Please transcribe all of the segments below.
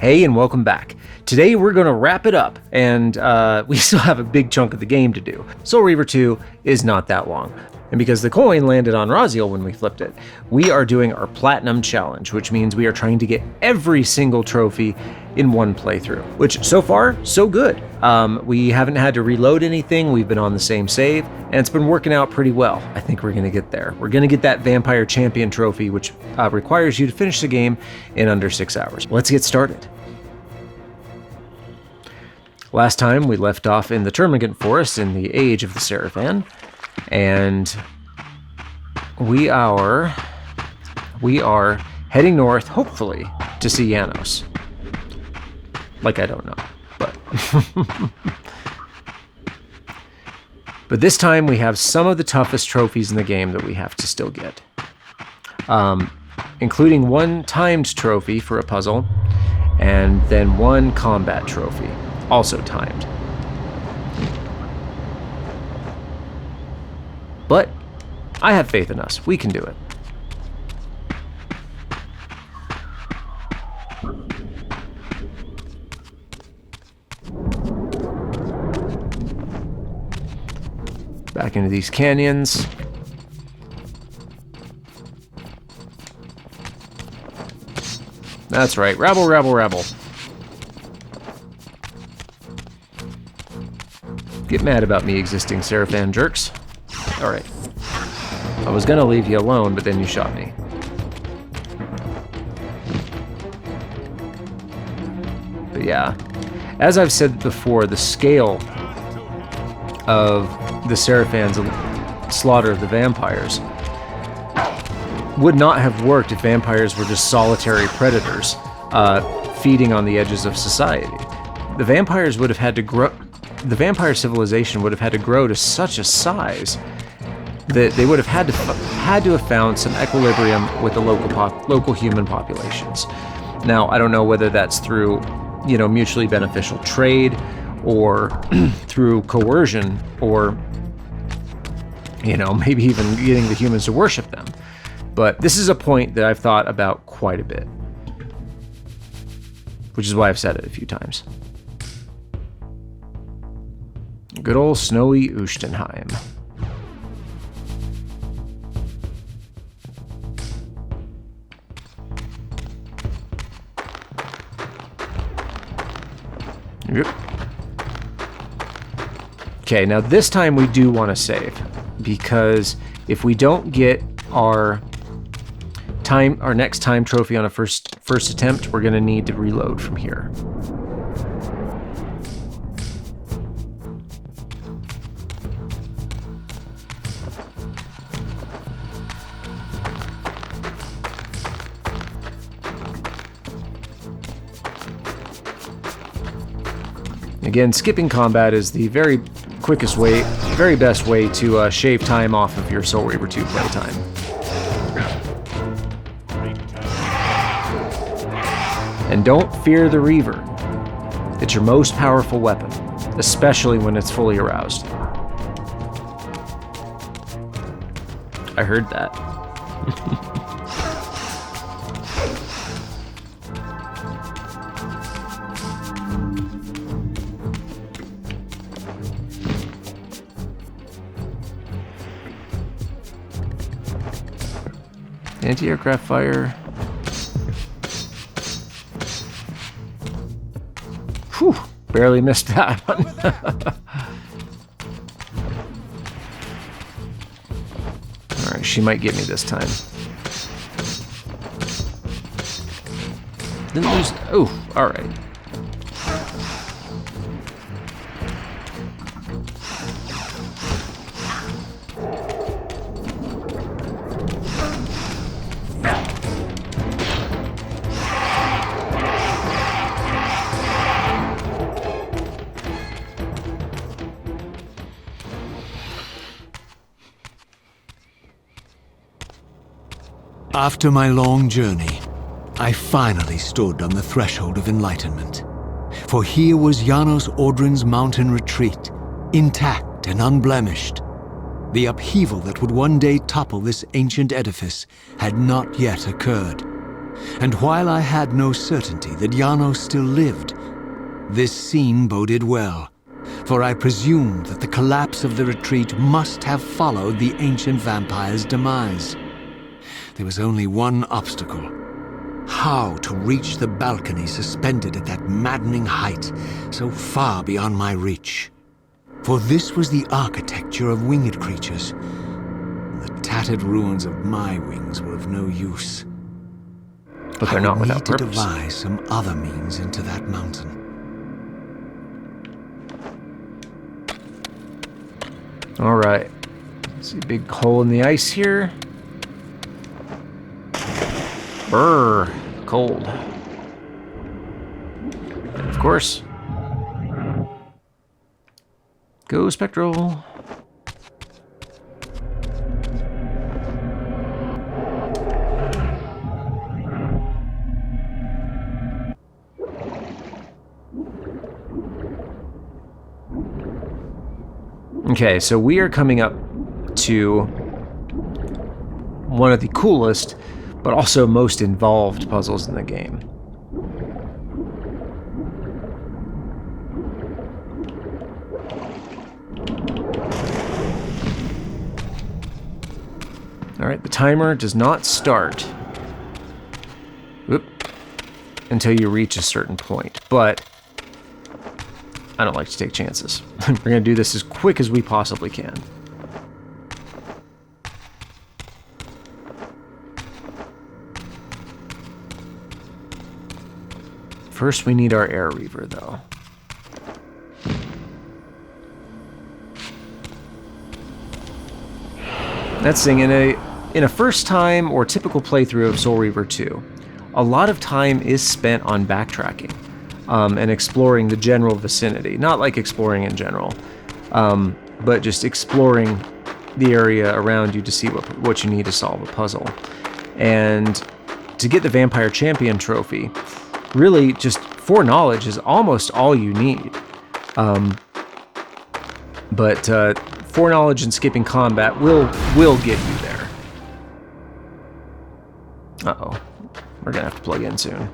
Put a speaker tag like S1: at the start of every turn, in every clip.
S1: Hey, and welcome back. Today we're going to wrap it up, and we still have a big chunk of the game to do. Soul Reaver 2 is not that long. And because the coin landed on Raziel when we flipped it, we are doing our Platinum Challenge, which means we are trying to get every single trophy in one playthrough, which so far, so good. We haven't had to reload anything, we've been on the same save, and it's been working out pretty well. I think we're going to get there. We're going to get that Vampire Champion trophy, which requires you to finish the game in under 6 hours. Let's get started. Last time we left off in the Termogent Forest in the Age of the Seraphan, and we are heading north, hopefully, to see Janos. Like, I don't know, but... But this time we have some of the toughest trophies in the game that we have to still get. Including one timed trophy for a puzzle, and then one combat trophy, also timed. But I have faith in us. We can do it. Back into these canyons. That's right. Rabble, rabble, rabble. Get mad about me existing, Seraphan jerks. Alright. I was gonna leave you alone, but then you shot me. But yeah, as I've said before, the scale of the Seraphan's slaughter of the vampires would not have worked if vampires were just solitary predators feeding on the edges of society. The vampires would have had to grow. The vampire civilization would have had to grow to such a size that they would have had to have found some equilibrium with the local human populations. Now, I don't know whether that's through, mutually beneficial trade, or through coercion, or maybe even getting the humans to worship them. But this is a point that I've thought about quite a bit, which is why I've said it a few times. Good old snowy Ustenheim. Yep. Okay, now this time we do want to save, because if we don't get our next time trophy on a first attempt, we're going to need to reload from here. Again, skipping combat is the very quickest way, very best way to shave time off of your Soul Reaver 2 playtime. And don't fear the Reaver. It's your most powerful weapon, especially when it's fully aroused. I heard that. Anti-aircraft fire. Whew, barely missed that one. Alright, she might get me this time. Didn't lose. Oh, alright.
S2: After my long journey, I finally stood on the threshold of enlightenment. For here was Janos Audrin's mountain retreat, intact and unblemished. The upheaval that would one day topple this ancient edifice had not yet occurred. And while I had no certainty that Janos still lived, this scene boded well, for I presumed that the collapse of the retreat must have followed the ancient vampire's demise. There was only one obstacle: how to reach the balcony suspended at that maddening height, so far beyond my reach. For this was the architecture of winged creatures. The tattered ruins of my wings were of no use.
S1: But they're not without
S2: purpose. I would need to
S1: purpose.
S2: devise some other means into that mountain.
S1: All right. See a big hole in the ice here. Brr, cold. And of course, go spectral. Okay, so we are coming up to one of the coolest, but also most involved puzzles in the game. Alright, the timer does not start until you reach a certain point, but I don't like to take chances. We're going to do this as quick as we possibly can. First, we need our air Reaver, though. That's the thing, in a first time or typical playthrough of Soul Reaver 2, a lot of time is spent on backtracking. And exploring the general vicinity. Not like exploring in general, but just exploring the area around you to see what you need to solve a puzzle. And to get the Vampire Champion trophy, really just foreknowledge is almost all you need. But foreknowledge and skipping combat will get you there. Uh-oh. We're gonna have to plug in soon.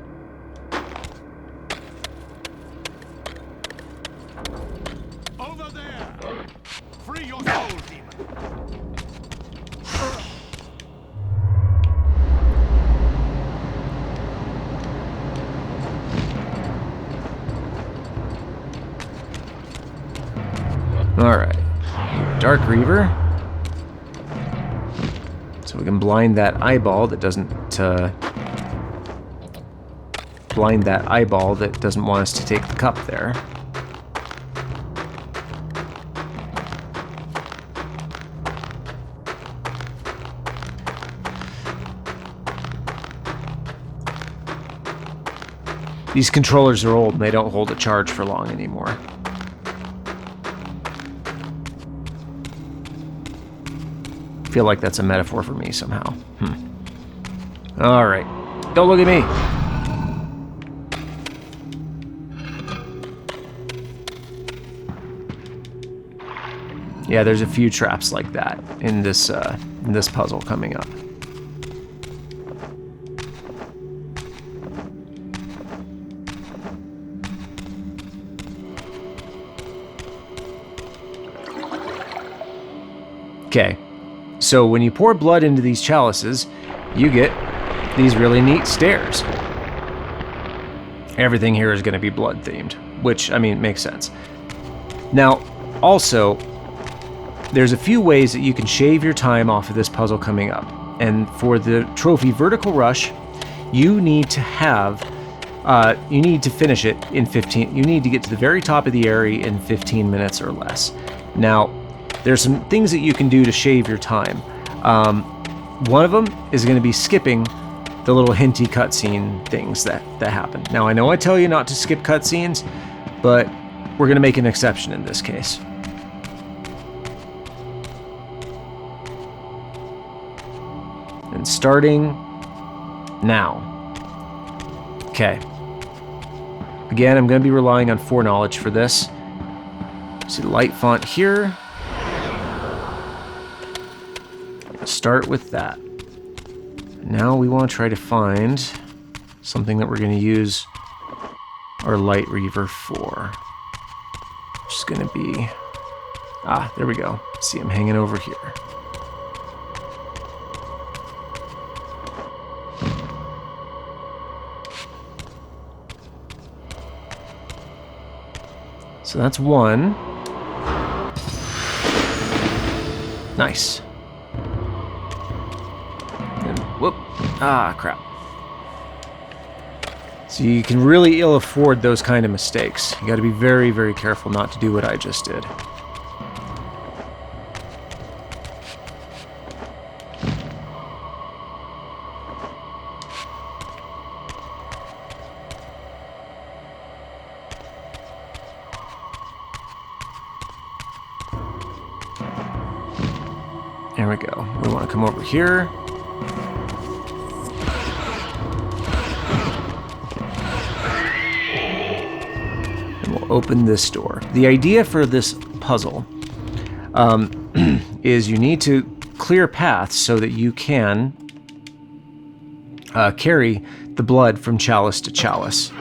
S1: Alright, Dark Reaver. So we can blind that eyeball that doesn't, want us to take the cup there. These controllers are old and they don't hold a charge for long anymore. I feel like that's a metaphor for me somehow. Alright. Don't look at me! Yeah, there's a few traps like that in this puzzle coming up. Okay. So when you pour blood into these chalices, you get these really neat stairs. Everything here is going to be blood themed, which, I mean, makes sense. Now, also, there's a few ways that you can shave your time off of this puzzle coming up. And for the trophy Vertical Rush, you need to finish it in 15, you need to get to the very top of the area in 15 minutes or less. Now, there's some things that you can do to shave your time. One of them is going to be skipping the little hinty cutscene things that happen. Now, I know I tell you not to skip cutscenes, but we're going to make an exception in this case. And starting now. Okay. Again, I'm going to be relying on foreknowledge for this. See the light font here. Start with that. Now we want to try to find something that we're going to use our light Reaver for. Which is going to be... Ah, there we go. See him hanging over here. So that's one. Nice. And whoop. Ah, crap. So you can really ill afford those kind of mistakes. You got to be very, very careful not to do what I just did. There we go. We want to come over here. And we'll open this door. The idea for this puzzle is you need to clear paths so that you can carry the blood from chalice to chalice.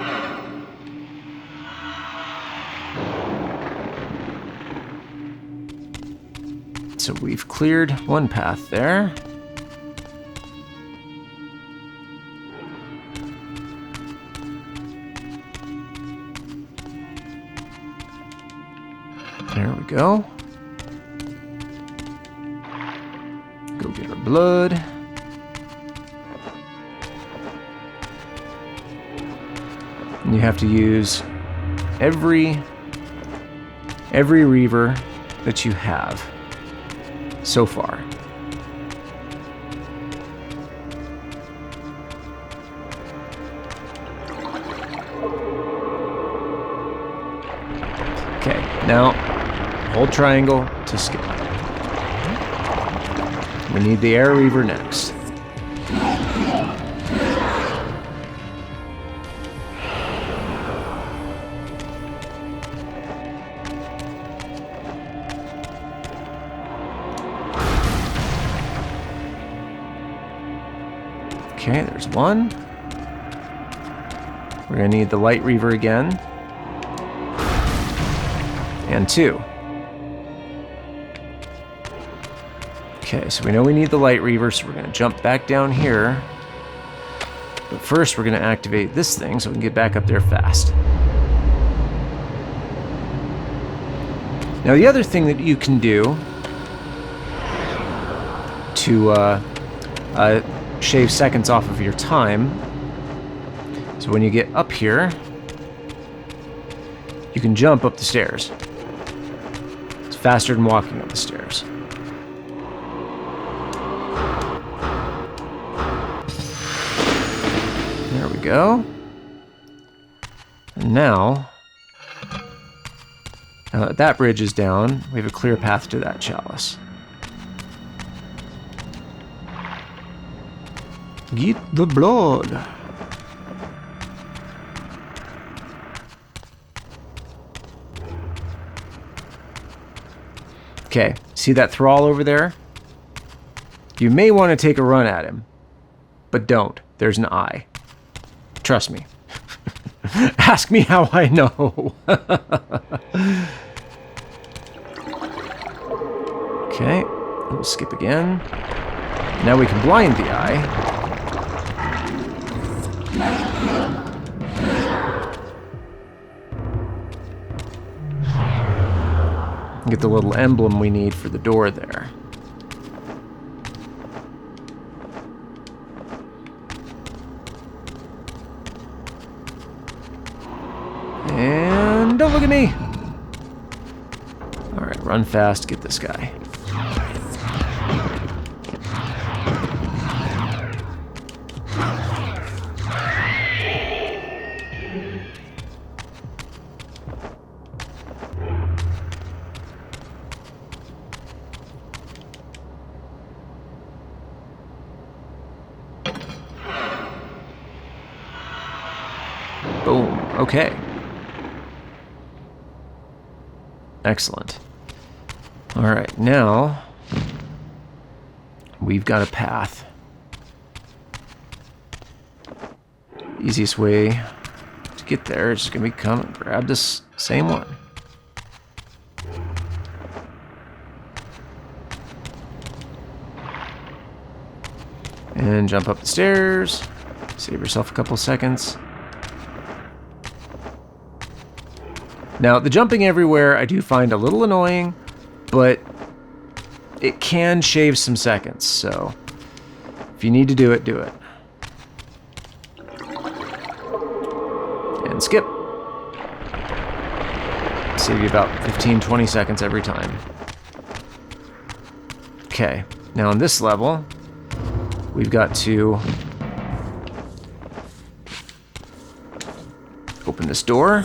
S1: So we've cleared one path there. There we go. Go get our blood. And you have to use every Reaver that you have so far. Okay, now hold triangle to skip. We need the Air Reaver next. Okay, there's one. We're going to need the light Reaver again. And two. Okay, so we know we need the light Reaver, so we're going to jump back down here. But first, we're going to activate this thing so we can get back up there fast. Now, the other thing that you can do to shave seconds off of your time. So when you get up here, you can jump up the stairs. It's faster than walking up the stairs. There we go. And now that that bridge is down, we have a clear path to that chalice. Get the blood. Okay, see that thrall over there? You may want to take a run at him, but don't. There's an eye. Trust me. Ask me how I know. Okay, we'll skip again. Now we can blind the eye. Get the little emblem we need for the door there. And don't look at me! Alright, run fast, get this guy. Boom. Okay. Excellent. All right, now we've got a path. Easiest way to get there is just gonna be come and grab this same one. And jump up the stairs. Save yourself a couple seconds. Now, the jumping everywhere I do find a little annoying, but it can shave some seconds, so if you need to do it, do it. And skip. Save you about 15-20 seconds every time. Okay, now on this level, we've got to open this door.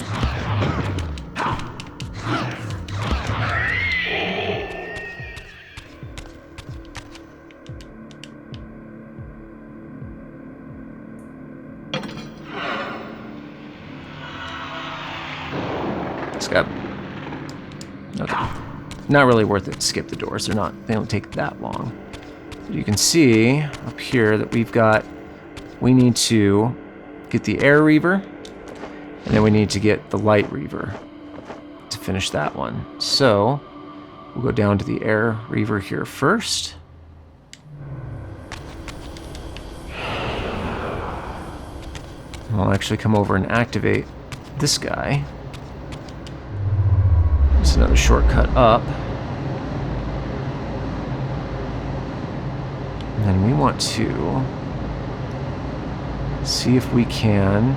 S1: Skip. Okay. Not really worth it to skip the doors. They don't take that long. You can see up here that we need to get the air Reaver, and then we need to get the light Reaver to finish that one. So we'll go down to the air Reaver here first. I'll actually come over and activate this guy. It's another shortcut up. And then we want to see if we can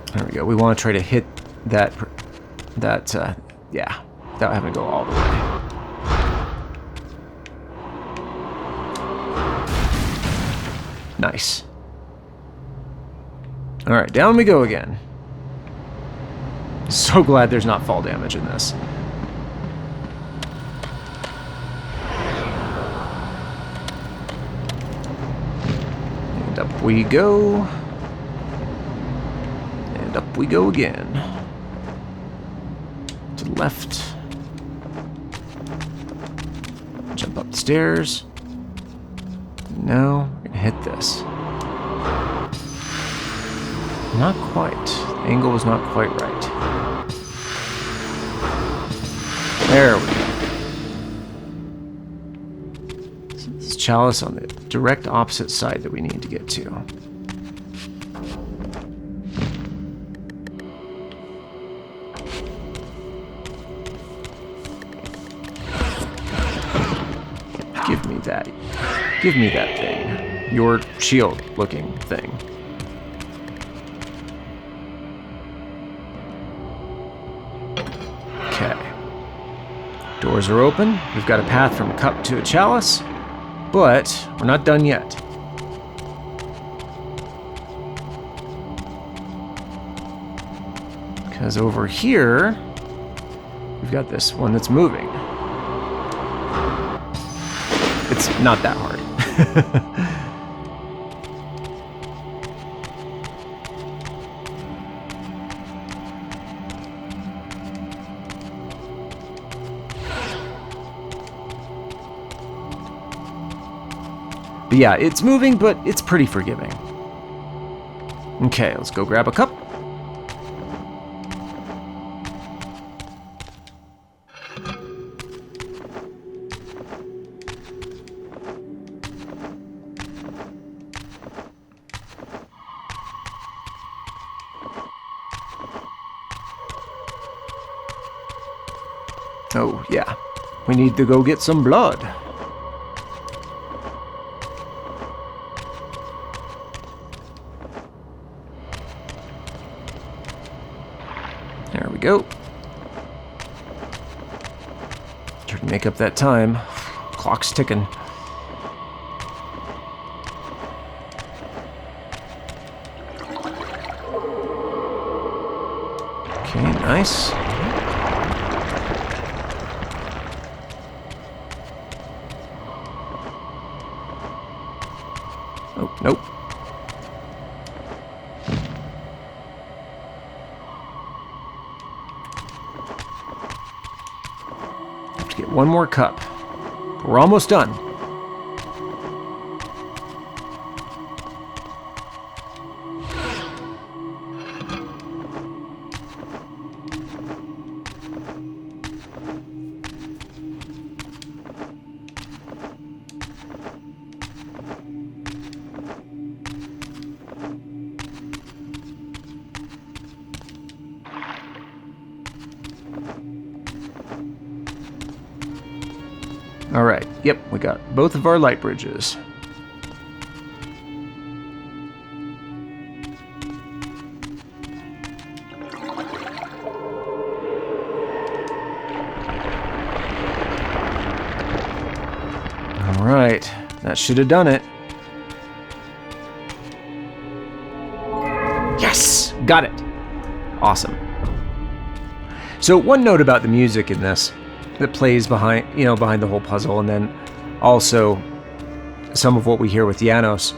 S1: there we go. We want to try to hit that yeah, without having to go all the way. Nice. All right, down we go again. So glad there's not fall damage in this. And up we go. And up we go again. To the left. Jump up the stairs. Now we're gonna hit this. Not quite. The angle was not quite right. There we go. So this is chalice on the direct opposite side that we need to get to. Give me that. Give me that thing. Your shield-looking thing. Okay. Doors are open. We've got a path from cup to a chalice, but we're not done yet. Because over here, we've got this one that's moving. It's not that hard. But yeah, it's moving, but it's pretty forgiving. Okay, let's go grab a cup. Oh, yeah. We need to go get some blood. There we go. Try to make up that time. Clock's ticking. Okay, nice. Oh, nope. Have to get one more cup. We're almost done. Alright, yep, we got both of our light bridges. Alright, that should have done it. Yes! Got it! Awesome. So one note about the music in this that plays behind the whole puzzle, and then also some of what we hear with Janos.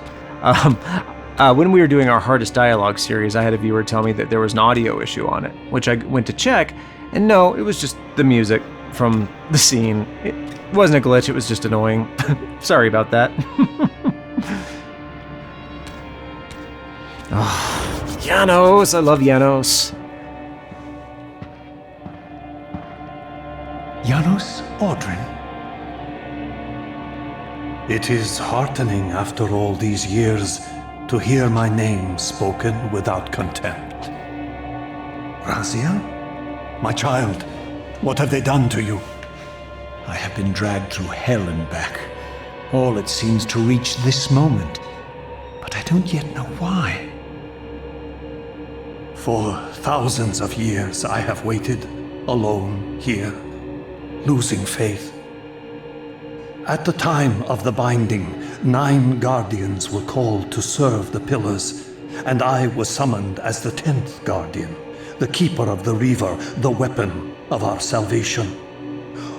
S1: When we were doing our Hardest Dialogue series, I had a viewer tell me that there was an audio issue on it, which I went to check, and no, it was just the music from the scene. It wasn't a glitch, it was just annoying. Sorry about that. Oh, Janos! I love Janos.
S2: Janos Audrin?
S3: It is heartening after all these years to hear my name spoken without contempt. Raziel? My child, what have they done to you?
S2: I have been dragged through hell and back. All it seems to reach this moment. But I don't yet know why.
S3: For thousands of years I have waited, alone here, losing faith. At the time of the binding, 9 guardians were called to serve the pillars, and I was summoned as the 10th guardian, the keeper of the Reaver, the weapon of our salvation.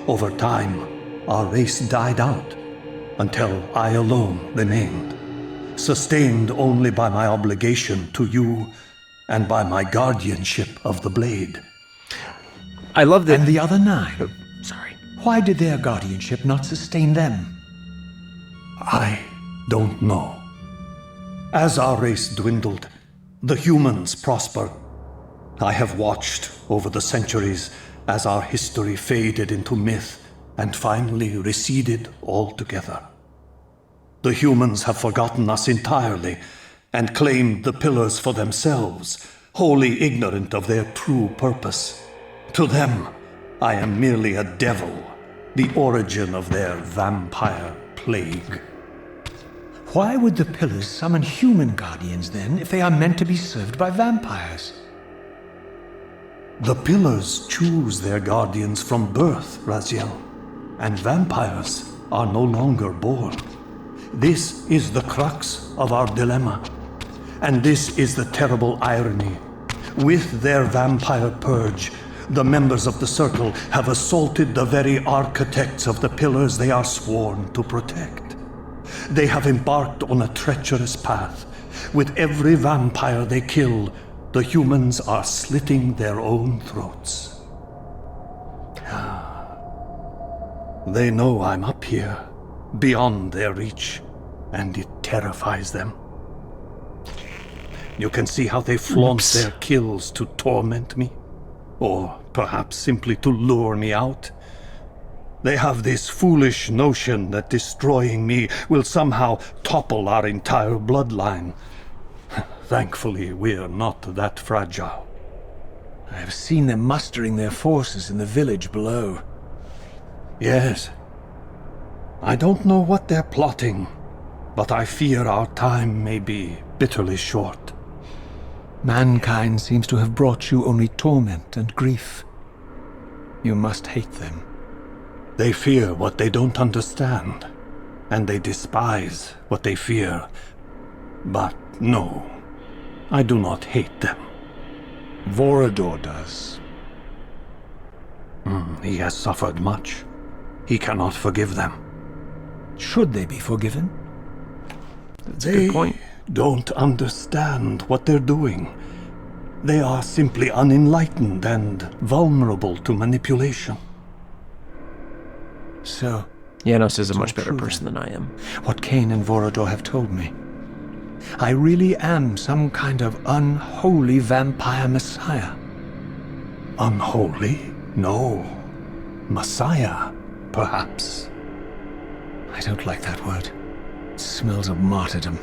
S3: Over time, our race died out, until I alone remained, sustained only by my obligation to you and by my guardianship of the blade.
S1: I love that.
S2: And the other 9?
S1: Sorry.
S2: Why did their guardianship not sustain them?
S3: I don't know. As our race dwindled, the humans prospered. I have watched over the centuries as our history faded into myth and finally receded altogether. The humans have forgotten us entirely and claimed the pillars for themselves, wholly ignorant of their true purpose. To them, I am merely a devil, the origin of their vampire plague.
S2: Why would the pillars summon human guardians then, if they are meant to be served by vampires?
S3: The pillars choose their guardians from birth, Raziel, and vampires are no longer born. This is the crux of our dilemma, and this is the terrible irony. With their vampire purge, the members of the Circle have assaulted the very architects of the pillars they are sworn to protect. They have embarked on a treacherous path. With every vampire they kill, the humans are slitting their own throats. They know I'm up here, beyond their reach, and it terrifies them. You can see how they flaunt their kills to torment me, or perhaps simply to lure me out. They have this foolish notion that destroying me will somehow topple our entire bloodline. Thankfully, we're not that fragile.
S2: I have seen them mustering their forces in the village below.
S3: Yes. I don't know what they're plotting, but I fear our time may be bitterly short.
S2: Mankind seems to have brought you only torment and grief. You must hate them.
S3: They fear what they don't understand, and they despise what they fear. But no, I do not hate them.
S2: Vorador does.
S3: He has suffered much. He cannot forgive them.
S2: Should they be forgiven?
S1: That's a good point.
S3: Don't understand what they're doing. They are simply unenlightened and vulnerable to manipulation.
S2: So,
S1: Janos is a
S2: It's
S1: much
S2: all
S1: better
S2: true,
S1: person
S2: then.
S1: than I am.
S2: What Kain and Vorador have told me. I really am some kind of unholy vampire messiah.
S3: Unholy? No. Messiah, perhaps.
S2: I don't like that word. It smells of martyrdom.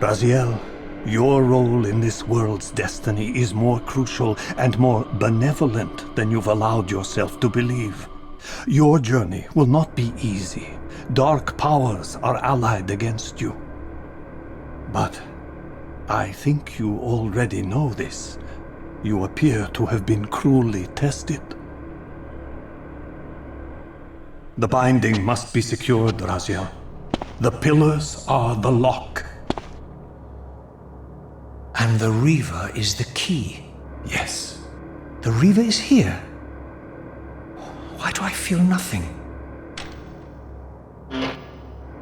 S3: Raziel, your role in this world's destiny is more crucial and more benevolent than you've allowed yourself to believe. Your journey will not be easy. Dark powers are allied against you. But I think you already know this. You appear to have been cruelly tested. The binding must be secured, Raziel. The pillars are the lock.
S2: And the Reaver is the key.
S3: Yes.
S2: The Reaver is here. Why do I feel nothing?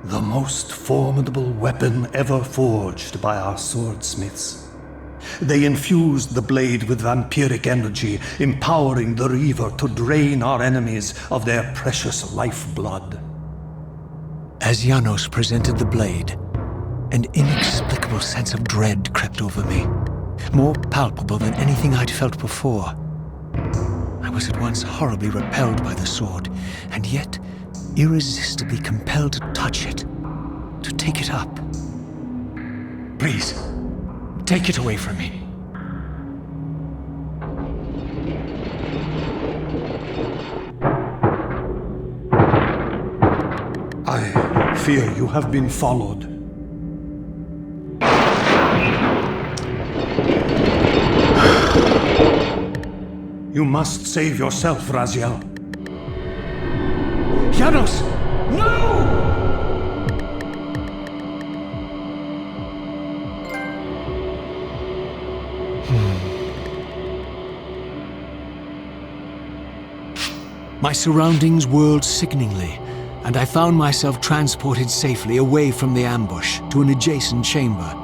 S3: The most formidable weapon ever forged by our swordsmiths. They infused the blade with vampiric energy, empowering the Reaver to drain our enemies of their precious lifeblood.
S2: As Janos presented the blade, an inexplicable sense of dread crept over me, more palpable than anything I'd felt before. I was at once horribly repelled by the sword, and yet irresistibly compelled to touch it, to take it up. Please, take it away from me.
S3: I fear you have been followed. You must save yourself, Raziel.
S2: Janos! No! My surroundings whirled sickeningly, and I found myself transported safely away from the ambush to an adjacent chamber.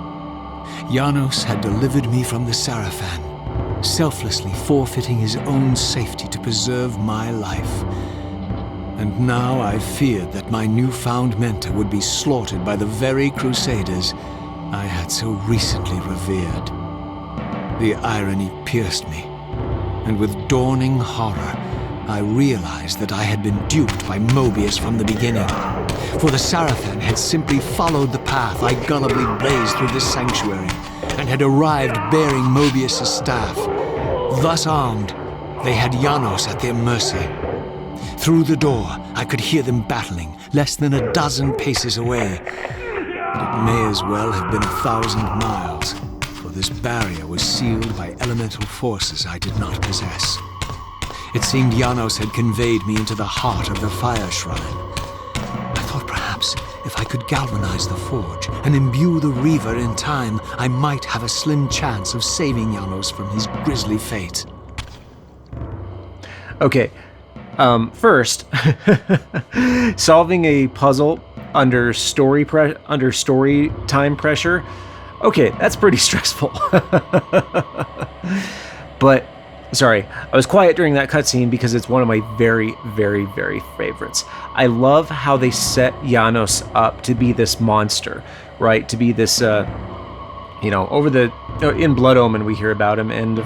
S2: Janos had delivered me from the Sarafan, selflessly forfeiting his own safety to preserve my life. And now I feared that my newfound mentor would be slaughtered by the very crusaders I had so recently revered. The irony pierced me, and with dawning horror, I realized that I had been duped by Mobius from the beginning. For the Sarafan had simply followed the path I gullibly blazed through this sanctuary, and had arrived bearing Mobius' staff. Thus armed, they had Janos at their mercy. Through the door, I could hear them battling, less than a dozen paces away. But it may as well have been 1,000 miles, for this barrier was sealed by elemental forces I did not possess. It seemed Janos had conveyed me into the heart of the fire shrine. I thought perhaps if I could galvanize the forge and imbue the Reaver in time, I might have a slim chance of saving Janos from his grisly fate.
S1: Okay, first, solving a puzzle under story time pressure. Okay, that's pretty stressful. But sorry, I was quiet during that cutscene because it's one of my very, very, very favorites. I love how they set Janos up to be this monster, right? To be this, in Blood Omen we hear about him, and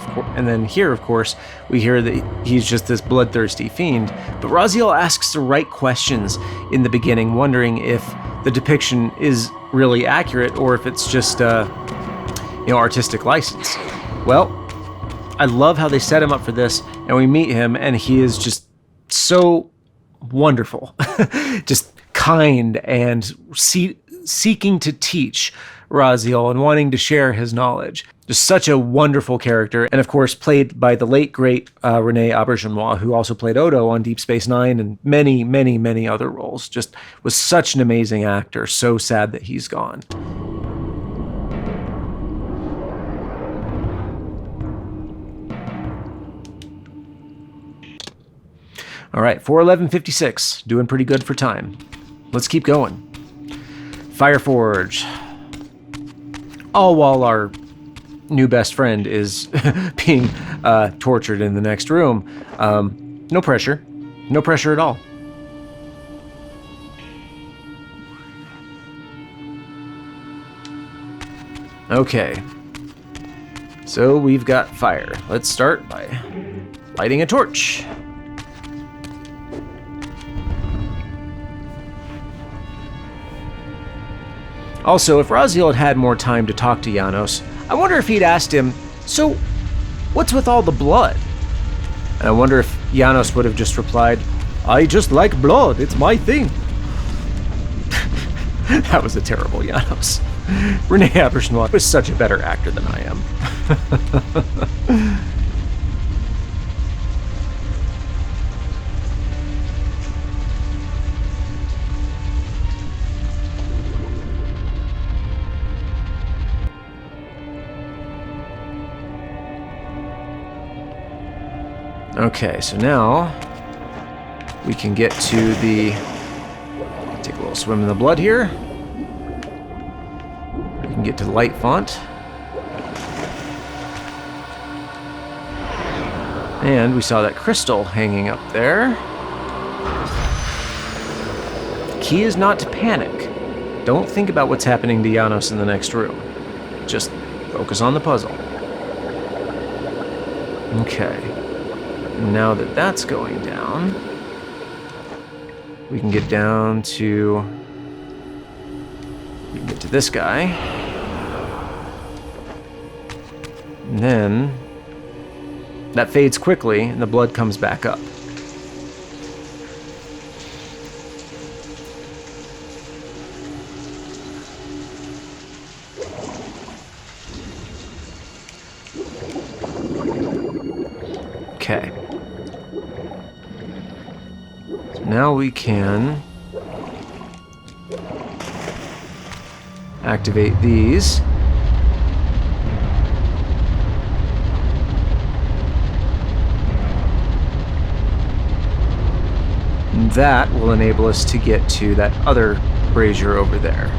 S1: then here, of course, we hear that he's just this bloodthirsty fiend. But Raziel asks the right questions in the beginning, wondering if the depiction is really accurate or if it's just, artistic license. Well, I love how they set him up for this, and we meet him, and he is just so wonderful, just kind and seeking to teach Raziel and wanting to share his knowledge. Just such a wonderful character, and of course played by the late great Rene Auberjonois, who also played Odo on Deep Space Nine and many, many, many other roles. Just was such an amazing actor. So sad that he's gone. All right, 4:11:56, doing pretty good for time. Let's keep going. Fireforge. All while our new best friend is being tortured in the next room. No pressure at all. Okay. So we've got fire. Let's start by lighting a torch. Also, if Raziel had had more time to talk to Janos, I wonder if he'd asked him, so what's with all the blood? And I wonder if Janos would have just replied, I just like blood, it's my thing. That was a terrible Janos. Rene Auberjonois was such a better actor than I am. Okay, so now we can get to the... Take a little swim in the blood here. We can get to the light font. And we saw that crystal hanging up there. The key is not to panic. Don't think about what's happening to Janos in the next room. Just focus on the puzzle. Okay. Now that that's going down, we can get down to... We can get to this guy. And then that fades quickly and the blood comes back up. Okay. So now we can activate these. And that will enable us to get to that other brazier over there.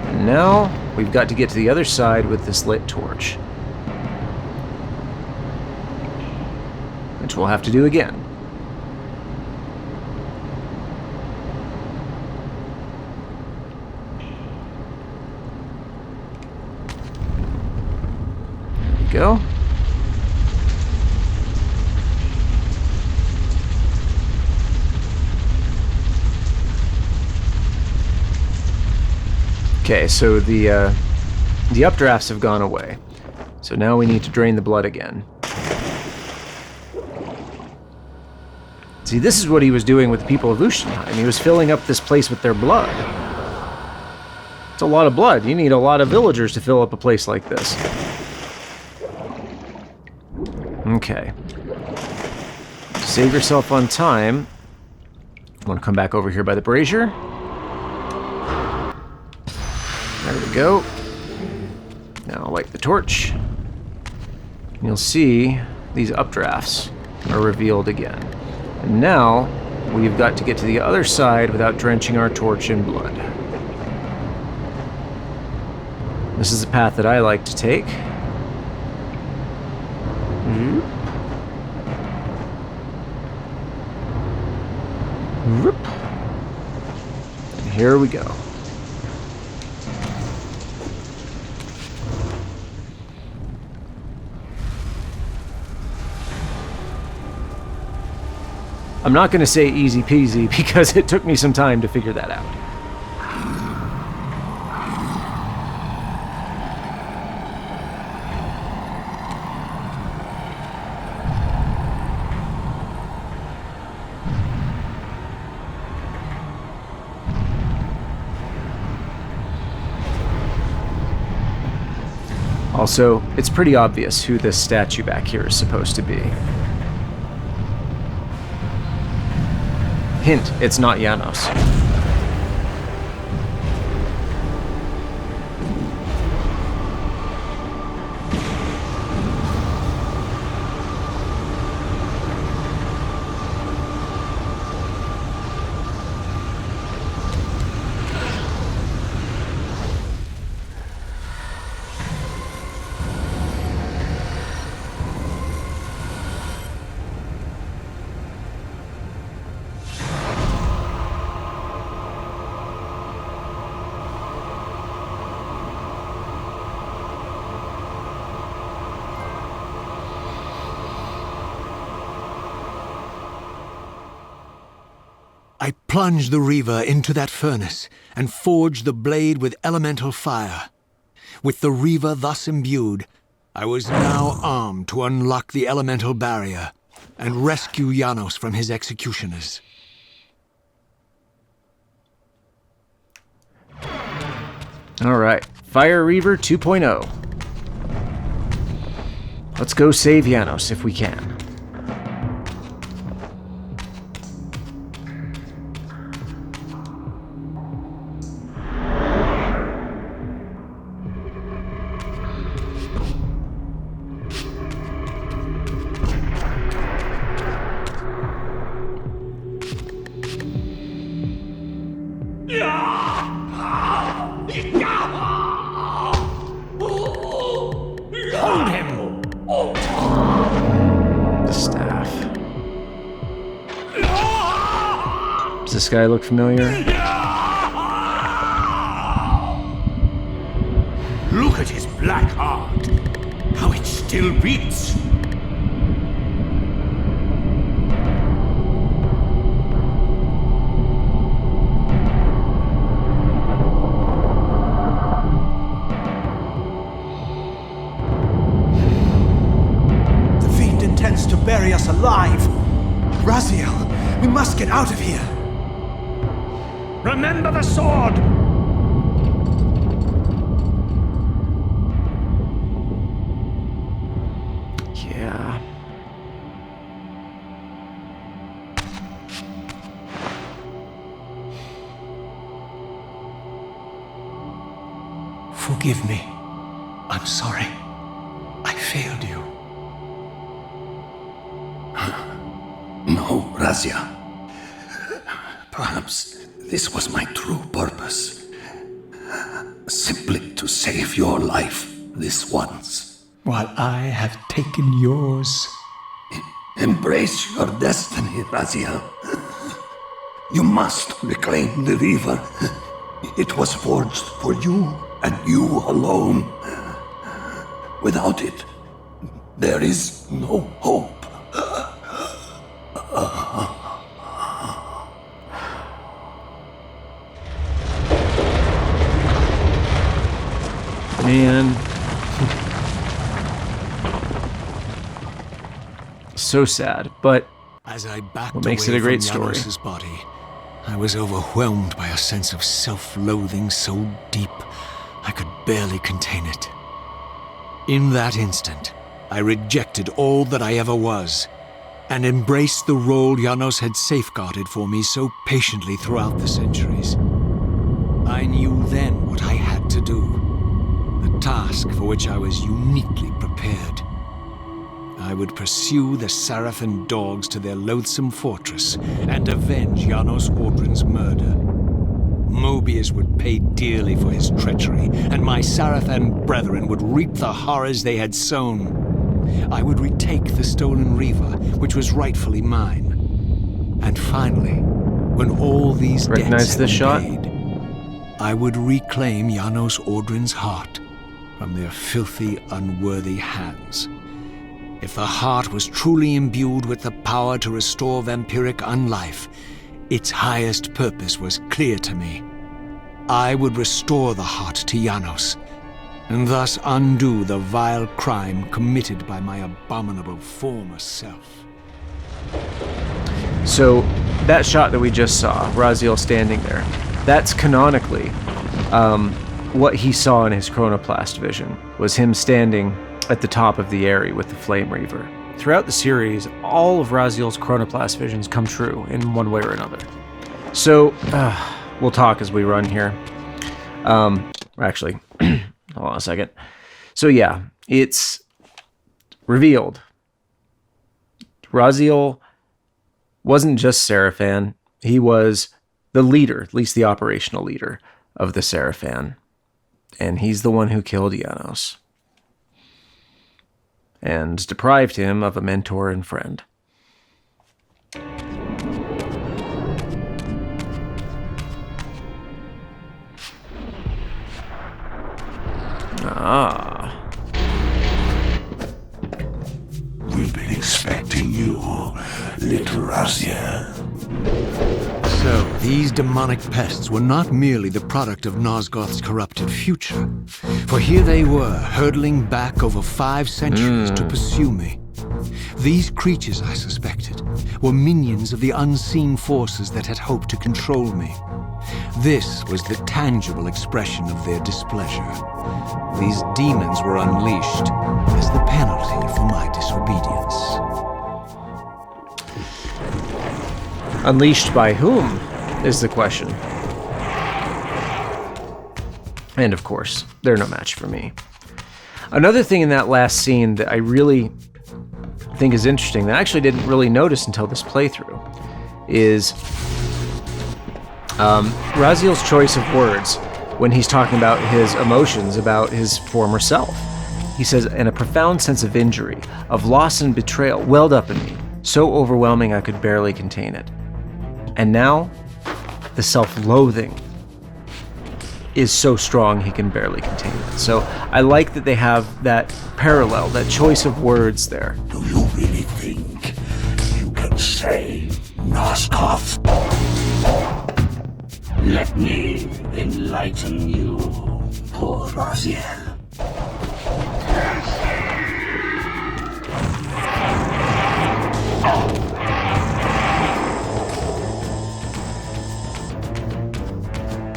S1: And now we've got to get to the other side with this lit torch, which we'll have to do again. Go. Okay, so the updrafts have gone away. So now we need to drain the blood again. See, this is what he was doing with the people of Lustenheim. He was filling up this place with their blood. It's a lot of blood. You need a lot of villagers to fill up a place like this. Okay. To save yourself on time, I want to come back over here by the brazier. There we go. Now I'll light the torch. And you'll see these updrafts are revealed again. And now we've got to get to the other side without drenching our torch in blood. This is a path that I like to take. And here we go. I'm not going to say easy peasy because it took me some time to figure that out. Also, it's pretty obvious who this statue back here is supposed to be. Hint, it's not Janos.
S2: plunged the Reaver into that furnace and forged the blade with elemental fire. With the Reaver thus imbued, I was now armed to unlock the elemental barrier and rescue Janos from his executioners.
S1: All right, Fire Reaver 2.0. Let's go save Janos if we can.
S3: Hold him!
S1: The staff. Does this guy look familiar?
S3: Look at his black heart. How it still beats.
S4: To bury us alive. Raziel, we must get out of here.
S3: Remember the sword!
S1: Yeah.
S4: Forgive me. I'm sorry. I failed you.
S3: No, Raziel. Perhaps this was my true purpose. Simply to save your life this once.
S4: While I have taken yours.
S3: Embrace your destiny, Raziel. You must reclaim the Reaver. It was forged for you and you alone. Without it, there is no hope.
S1: Man. So sad, but
S2: As I backed
S1: what makes
S2: away
S1: it a great
S2: from
S1: story?
S2: Janos' body, I was overwhelmed by a sense of self-loathing so deep I could barely contain it. In that instant, I rejected all that I ever was and embraced the role Janos had safeguarded for me so patiently throughout the centuries. I knew then what I had to do, the task for which I was uniquely prepared. I would pursue the Sarafan dogs to their loathsome fortress and avenge Janos Audrin's murder. Mobius would pay dearly for his treachery, and my Sarafan brethren would reap the horrors they had sown. I would retake the stolen Reaver, which was rightfully mine. And finally, when all these
S1: Recognize
S2: debts
S1: this shot?
S2: had been paid, I would reclaim Janos Audrin's heart from their filthy, unworthy hands. If the heart was truly imbued with the power to restore vampiric unlife, its highest purpose was clear to me. I would restore the heart to Janos, and thus undo the vile crime committed by my abominable former self.
S1: So, that shot that we just saw, Raziel standing there, that's canonically what he saw in his chronoplast vision, was him standing at the top of the Eyrie with the Flame Reaver. Throughout the series, all of Raziel's chronoplast visions come true in one way or another. So, we'll talk as we run here. Actually, hold on a second. So yeah, it's revealed. Raziel wasn't just Sarafan. He was the leader, at least the operational leader, of the Sarafan. And he's the one who killed Janos. And deprived him of a mentor and friend. Ah.
S3: We've been expecting you, little Raziel.
S2: So, these demonic pests were not merely the product of Nosgoth's corrupted future, for here they were, hurtling back over 5 centuries to pursue me. These creatures, I suspected, were minions of the unseen forces that had hoped to control me. This was the tangible expression of their displeasure. These demons were unleashed as the penalty for my disobedience.
S1: Unleashed by whom, is the question. And of course, they're no match for me. Another thing in that last scene that I really think is interesting, that I actually didn't really notice until this playthrough, is Raziel's choice of words when he's talking about his emotions about his former self. He says, and a profound sense of injury, of loss and betrayal welled up in me, so overwhelming I could barely contain it. And now, the self-loathing is so strong he can barely contain it. So I like that they have that parallel, that choice of words there.
S5: Do you really think you can save Nosgoth? Let me enlighten you, poor Raziel.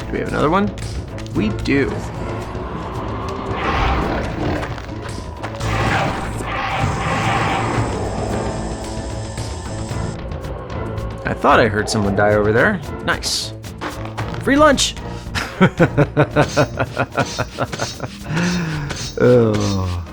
S1: Do we have another one? We do. I thought I heard someone die over there. Nice. Free lunch! Oh.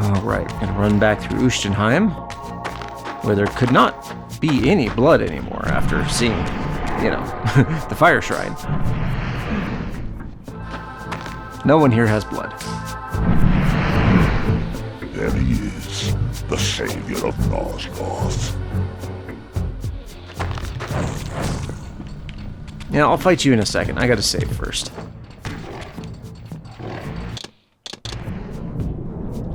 S1: Alright, we're gonna run back through Ustenheim, where there could not be any blood anymore after seeing, you know, the fire shrine. No one here has blood.
S5: There he is, the savior of Nosgoth.
S1: Yeah, I'll fight you in a second. I gotta save first.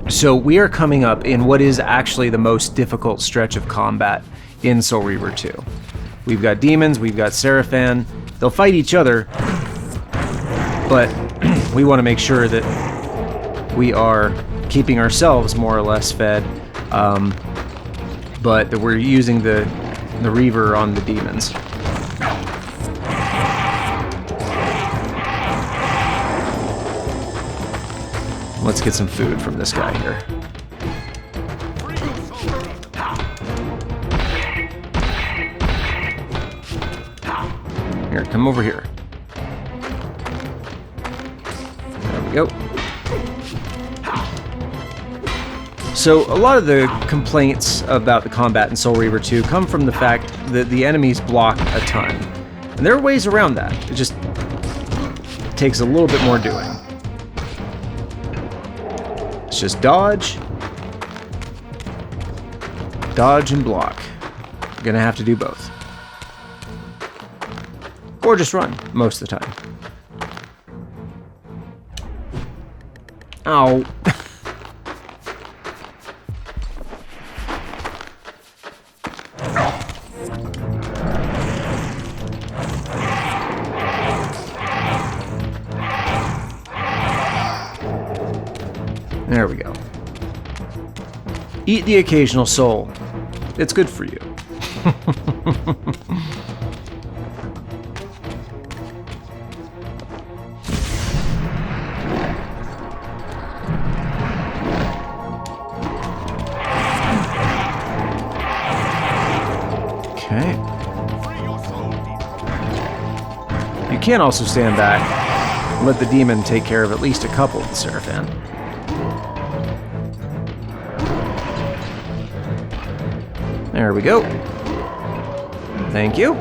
S1: So we are coming up in what is actually the most difficult stretch of combat in Soul Reaver 2. We've got demons, we've got Seraphan. They'll fight each other, but we want to make sure that we are keeping ourselves more or less fed, but that we're using the Reaver on the demons. Let's get some food from this guy here. Here, come over here. There we go. So, a lot of the complaints about the combat in Soul Reaver 2 come from the fact that the enemies block a ton. And there are ways around that. It just takes a little bit more doing. It's just dodge, and block. You're gonna have to do both. Or just run, most of the time. Ow. There we go. Eat the occasional soul. It's good for you. Okay. You can also stand back and let the demon take care of at least a couple of the Seraphan. There we go. Thank you.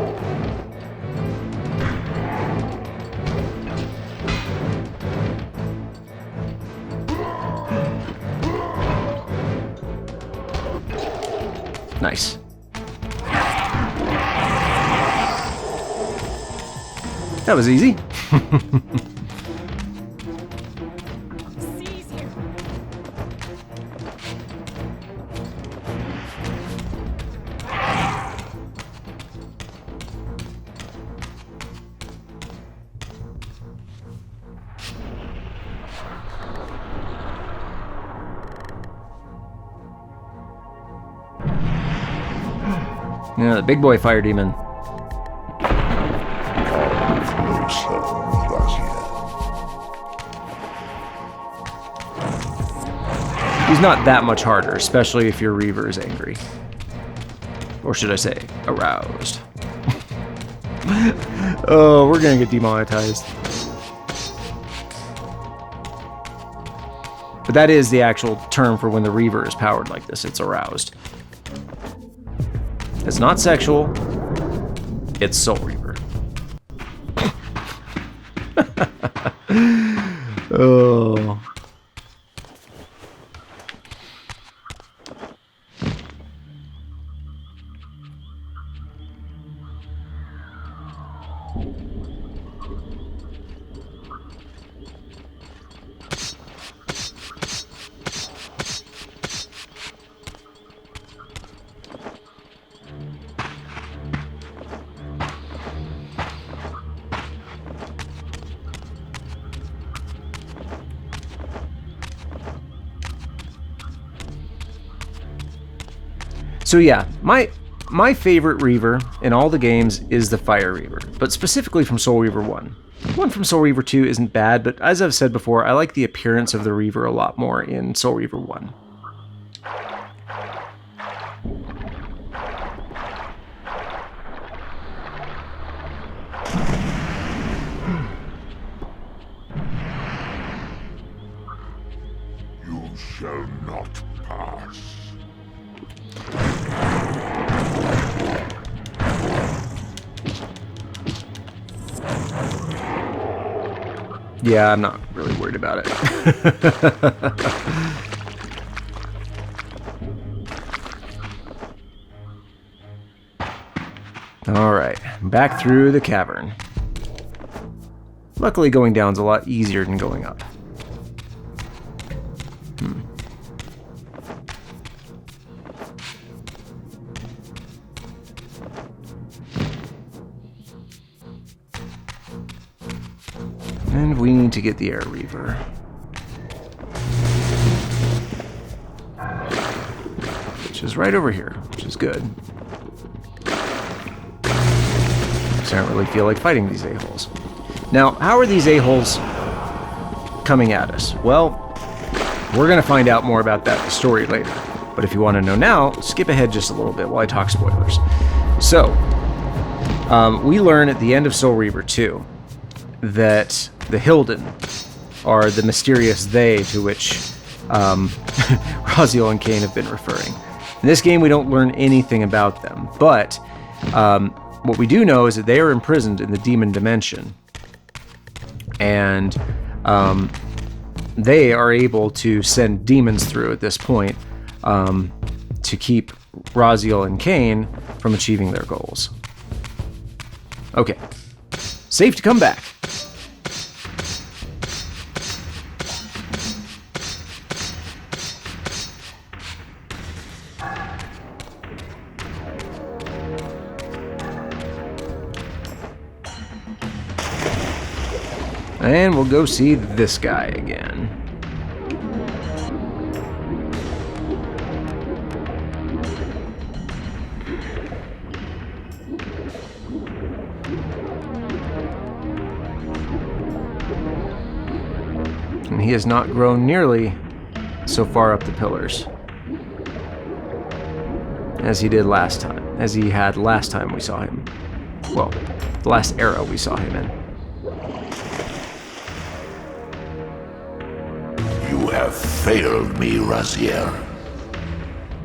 S1: Nice. That was easy. Yeah, the big boy fire demon.
S5: Closer, Raziel.
S1: He's not that much harder, especially if your Reaver is angry. Or should I say, aroused. Oh, we're gonna get demonetized. But that is the actual term for when the Reaver is powered like this. It's aroused. It's not sexual. It's Soul Reaver. Oh. So yeah, my favorite Reaver in all the games is the Fire Reaver, but specifically from Soul Reaver 1. One from Soul Reaver 2 isn't bad, but as I've said before, I like the appearance of the Reaver a lot more in Soul Reaver 1.
S5: You shall not pass.
S1: Yeah, I'm not really worried about it. Alright, back through the cavern. Luckily going down's a lot easier than going up. And we need to get the Air Reaver. Which is right over here, which is good. Because I don't really feel like fighting these a-holes. Now, how are these a-holes coming at us? Well, we're going to find out more about that in the story later. But if you want to know now, skip ahead just a little bit while I talk spoilers. So, we learn at the end of Soul Reaver 2 that the Hilden are the mysterious they to which Raziel and Kain have been referring. In this game, we don't learn anything about them, but what we do know is that they are imprisoned in the demon dimension, and they are able to send demons through at this point to keep Raziel and Kain from achieving their goals. Okay, safe to come back. And we'll go see this guy again. And he has not grown nearly so far up the pillars as he did last time, as he had last time we saw him. Well, the last era we saw him in.
S5: You have failed me, Raziel.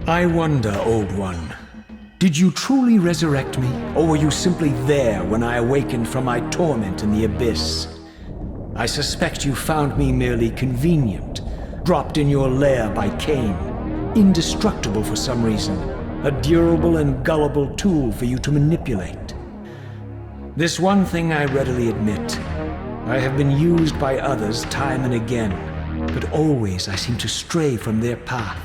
S2: I wonder, Old One. Did you truly resurrect me, or were you simply there when I awakened from my torment in the abyss? I suspect you found me merely convenient, dropped in your lair by Kain, indestructible for some reason, a durable and gullible tool for you to manipulate. This one thing I readily admit. I have been used by others time and again, but always I seem to stray from their path.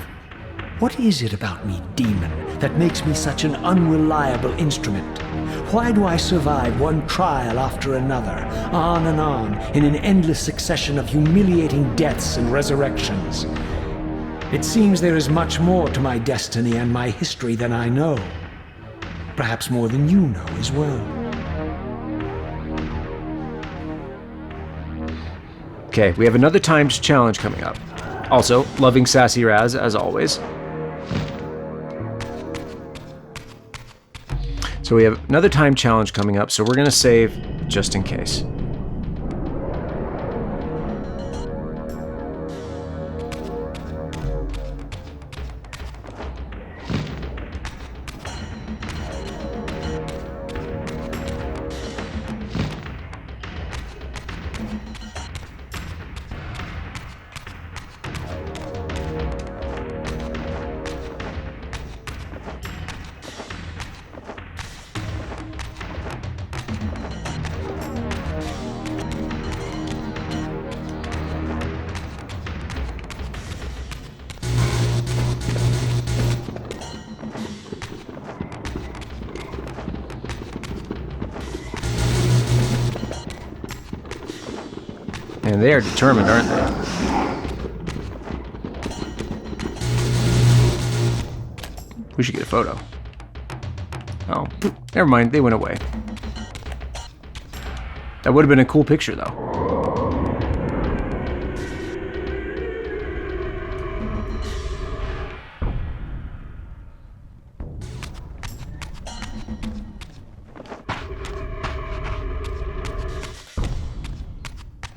S2: What is it about me, demon, that makes me such an unreliable instrument? Why do I survive one trial after another, on and on, in an endless succession of humiliating deaths and resurrections? It seems there is much more to my destiny and my history than I know. Perhaps more than you know as well.
S1: Okay, we have another timed challenge coming up. Also, loving Sassy Raz, as always. So we have another time challenge coming up, so we're going to save just in case. And they are determined, aren't they? We should get a photo. Oh, never mind. They went away. That would have been a cool picture, though.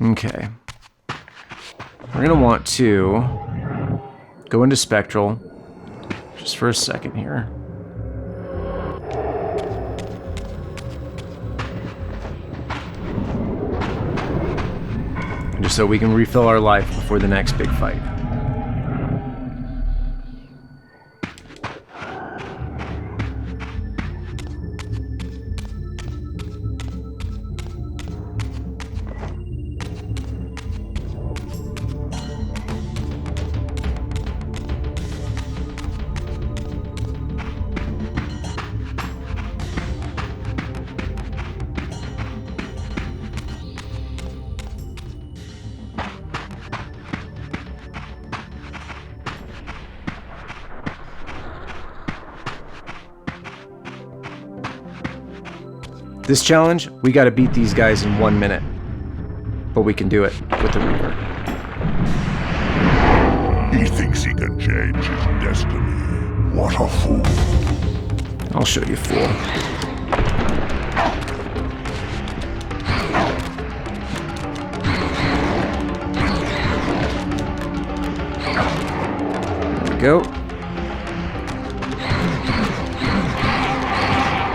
S1: Okay. We're going to want to go into Spectral just for a second here. Just so we can refill our life before the next big fight. This challenge, we gotta beat these guys in 1 minute. But we can do it with the Reaver.
S5: He thinks he can change his destiny. What a fool.
S1: I'll show you, fool. There we go.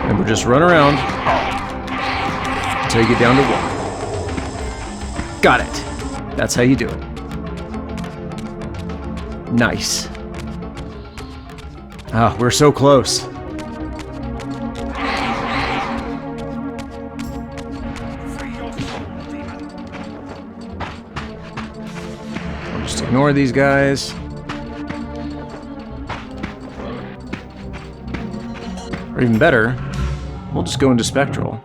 S1: And we'll just run around until you get down to 1. Got it. That's how you do it. Nice. Ah, we're so close. I'll just ignore these guys. Or even better, we'll just go into Spectral.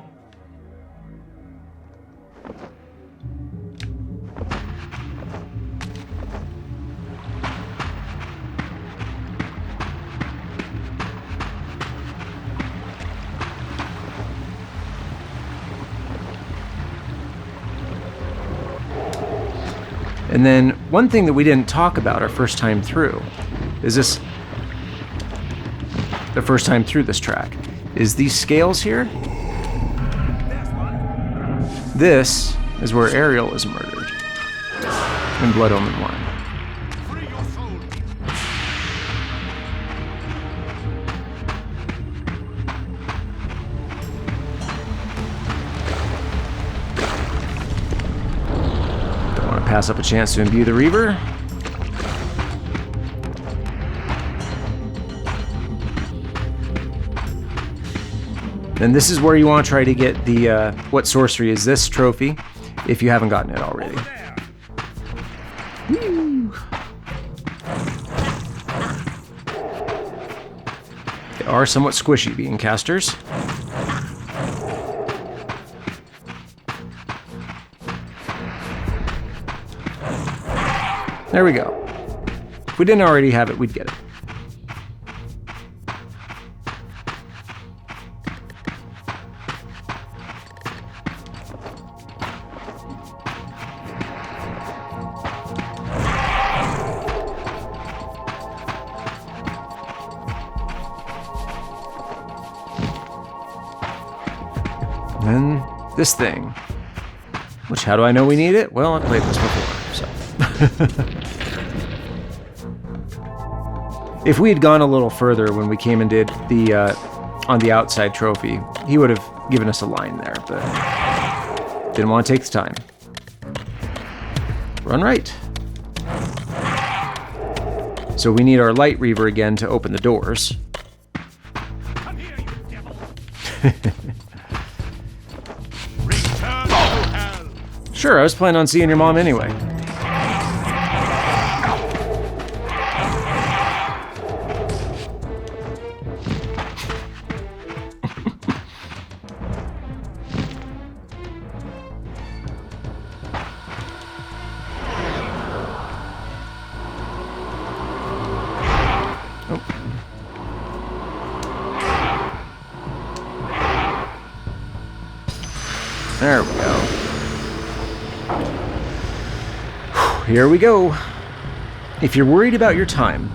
S1: And then one thing that we didn't talk about our first time through is this, the first time through this track, is these scales here. This is where Ariel is murdered in Blood Omen 1. Pass up a chance to imbue the Reaver. And this is where you want to try to get the, what sorcery is this trophy, if you haven't gotten it already. Woo. They are somewhat squishy, being casters. There we go. If we didn't already have it, we'd get it. And this thing. Which, how do I know we need it? Well, I've played this before, so. If we had gone a little further when we came and did the, on the outside trophy, he would have given us a line there, but didn't want to take the time. Run right. So we need our light Reaver again to open the doors.
S5: Come here, you devil! Return to hell!
S1: Sure, I was planning on seeing your mom anyway. There we go. Here we go. If you're worried about your time,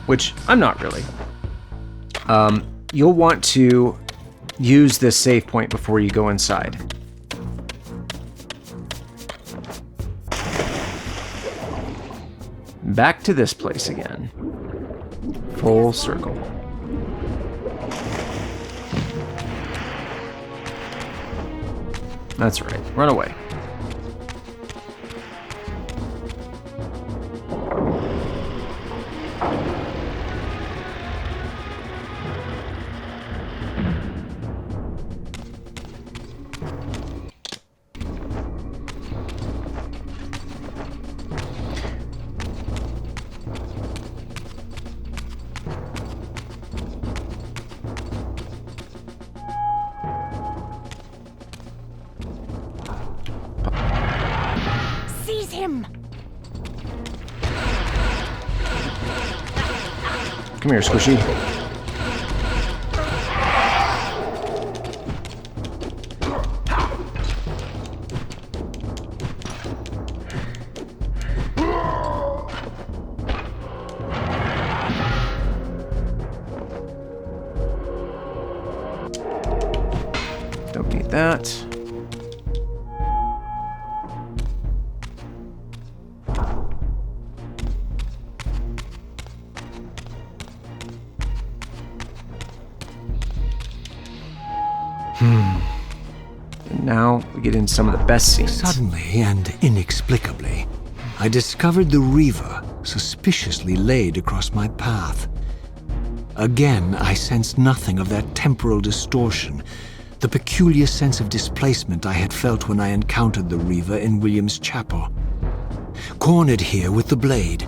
S1: which I'm not really, you'll want to use this save point before you go inside. Back to this place again. Full circle. That's right. Run away. Come here, Squishy. Don't need that. And now we get into some of the best scenes.
S2: Suddenly and inexplicably, I discovered the Reaver suspiciously laid across my path. Again, I sensed nothing of that temporal distortion, the peculiar sense of displacement I had felt when I encountered the Reaver in William's chapel. Cornered here with the blade,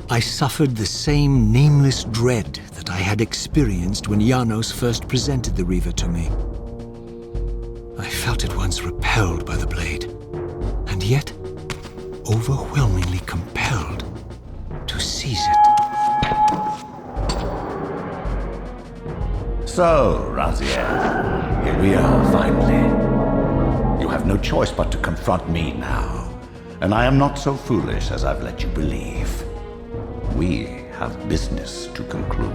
S2: I suffered the same nameless dread that I had experienced when Janos first presented the Reaver to me. I felt at once repelled by the blade, and yet overwhelmingly compelled to seize it.
S5: So, Raziel, here we are finally. You have no choice but to confront me now, and I am not so foolish as I've let you believe. We have business to conclude.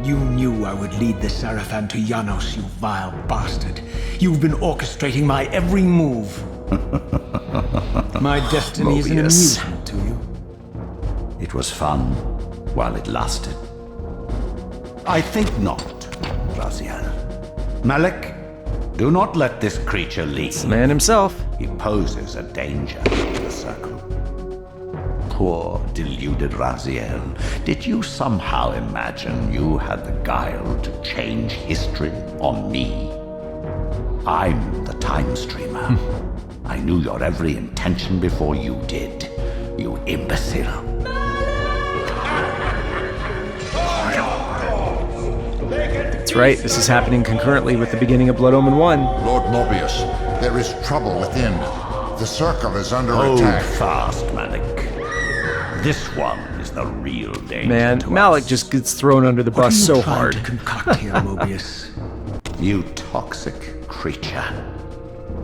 S4: You knew I would lead the Seraphim to Janos, you vile bastard. You've been orchestrating my every move. My destiny is an amusement to you.
S5: It was fun while it lasted. I think not, Raziel. Malik, do not let this creature leave.
S1: It's the man himself.
S5: He poses a danger to the circle. Poor, deluded Raziel. Did you somehow imagine you had the guile to change history on me? I'm the time streamer. I knew your every intention before you did, you imbecile.
S1: That's right, this is happening concurrently with the beginning of Blood Omen 1.
S6: Lord Mobius, there is trouble within. The circle is under
S5: Hold
S6: attack.
S5: fast, Malik. This one is the real danger.
S1: Man,
S5: to
S1: Malik
S5: us.
S1: just gets thrown under the bus so hard.
S4: To concoct here, Mobius.
S5: You toxic creature.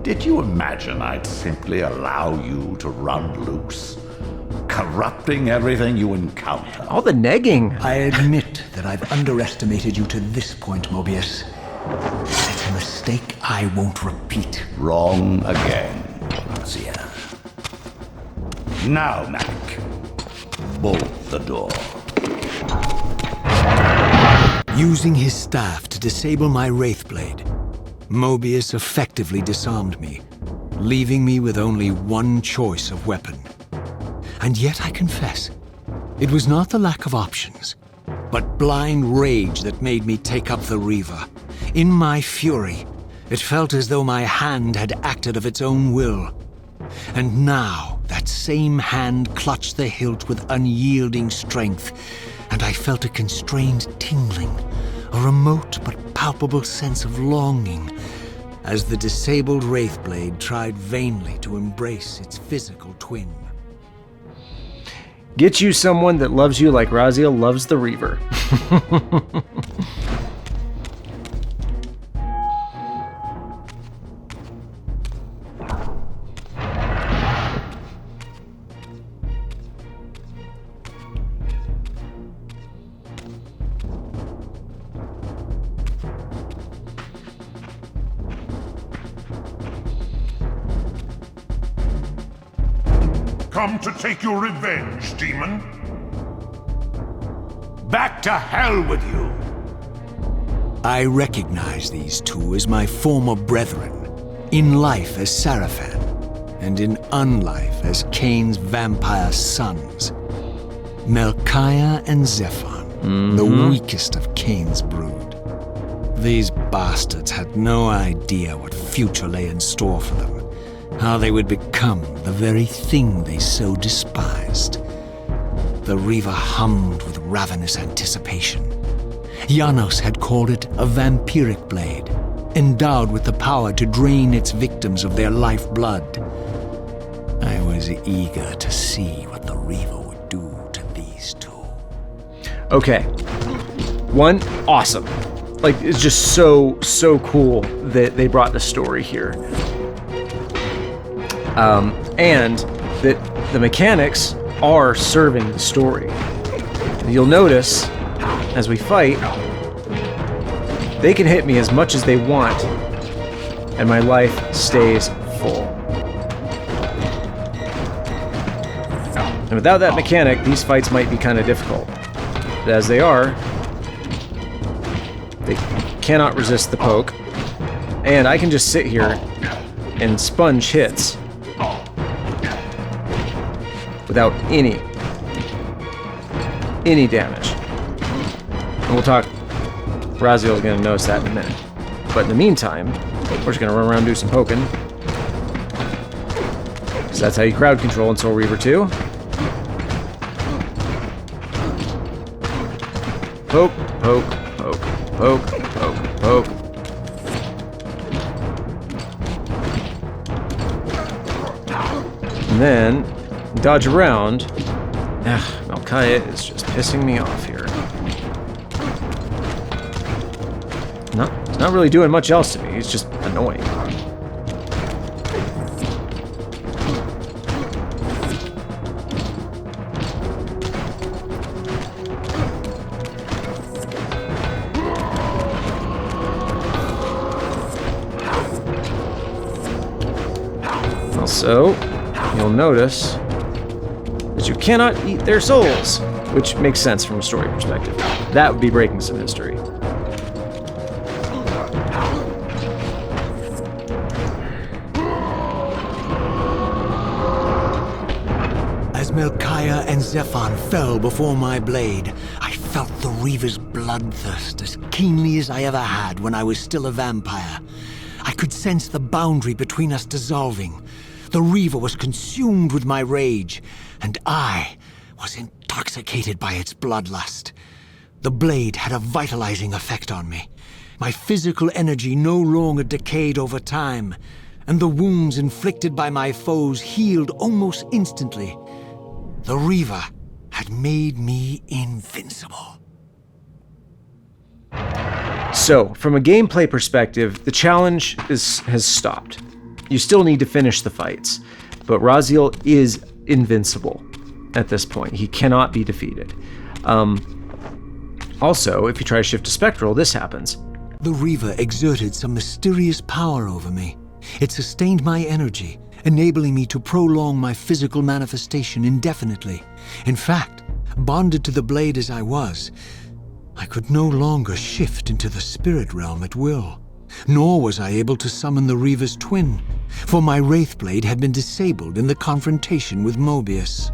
S5: Did you imagine I'd simply allow you to run loose? Corrupting everything you encounter.
S1: All the negging.
S4: I admit that I've underestimated you to this point, Mobius. It's a mistake I won't repeat.
S5: Wrong again, Raziel. Now, Mac, bolt the door.
S2: Using his staff to disable my Wraithblade, Mobius effectively disarmed me, leaving me with only one choice of weapon. And yet I confess, it was not the lack of options, but blind rage that made me take up the Reaver. In my fury, it felt as though my hand had acted of its own will. And now, that same hand clutched the hilt with unyielding strength, and I felt a constrained tingling, a remote but palpable sense of longing, as the disabled Wraithblade tried vainly to embrace its physical twin.
S1: Get you someone that loves you like Raziel loves the Reaver.
S7: Come to take your revenge, demon? Back to hell with you!
S2: I recognize these two as my former brethren, in life as Sarafan, and in unlife as Kain's vampire sons, Melchiah and Zephon, the weakest of Kain's brood. These bastards had no idea what future lay in store for them, how they would become the very thing they so despised. The Reaver hummed with ravenous anticipation. Janos had called it a vampiric blade, endowed with the power to drain its victims of their lifeblood. I was eager to see what the Reaver would do to these two.
S1: Okay. One, awesome. Like, it's just so cool that they brought the story here. And that the mechanics are serving the story. You'll notice, as we fight, they can hit me as much as they want, and my life stays full. And without that mechanic, these fights might be kind of difficult. But as they are, they cannot resist the poke, and I can just sit here and sponge hits without any damage. And we'll talk, Raziel's gonna notice that in a minute. But in the meantime, we're just gonna run around and do some poking. So that's how you crowd control in Soul Reaver 2. Poke, poke, poke, poke, poke, poke. And then dodge around. Melchiah is just pissing me off here. No, he's not really doing much else to me. He's just annoying. Also, you'll notice that you cannot eat their souls, which makes sense from a story perspective. That would be breaking some history.
S2: As Melchiah and Zephon fell before my blade, I felt the Reaver's bloodthirst as keenly as I ever had when I was still a vampire. I could sense the boundary between us dissolving. The Reaver was consumed with my rage, and I was intoxicated by its bloodlust. The blade had a vitalizing effect on me. My physical energy no longer decayed over time, and the wounds inflicted by my foes healed almost instantly. The Reaver had made me invincible.
S1: So, from a gameplay perspective, the challenge has stopped. You still need to finish the fights, but Raziel is invincible at this point. He cannot be defeated. Also, if you try to shift to Spectral, this happens.
S2: The Reaver exerted some mysterious power over me. It sustained my energy, enabling me to prolong my physical manifestation indefinitely. In fact, bonded to the blade as I was, I could no longer shift into the spirit realm at will. Nor was I able to summon the Reaver's twin, for my Wraithblade had been disabled in the confrontation with Mobius.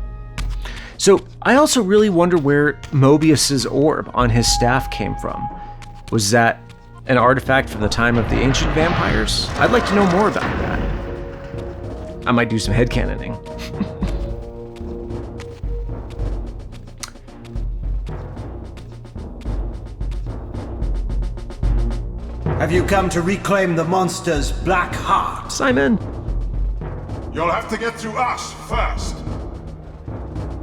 S1: So, I also really wonder where Mobius's orb on his staff came from. Was that an artifact from the time of the ancient vampires? I'd like to know more about that. I might do some headcanoning.
S8: Have you come to reclaim the monster's black heart?
S1: Simon!
S7: You'll have to get through us first.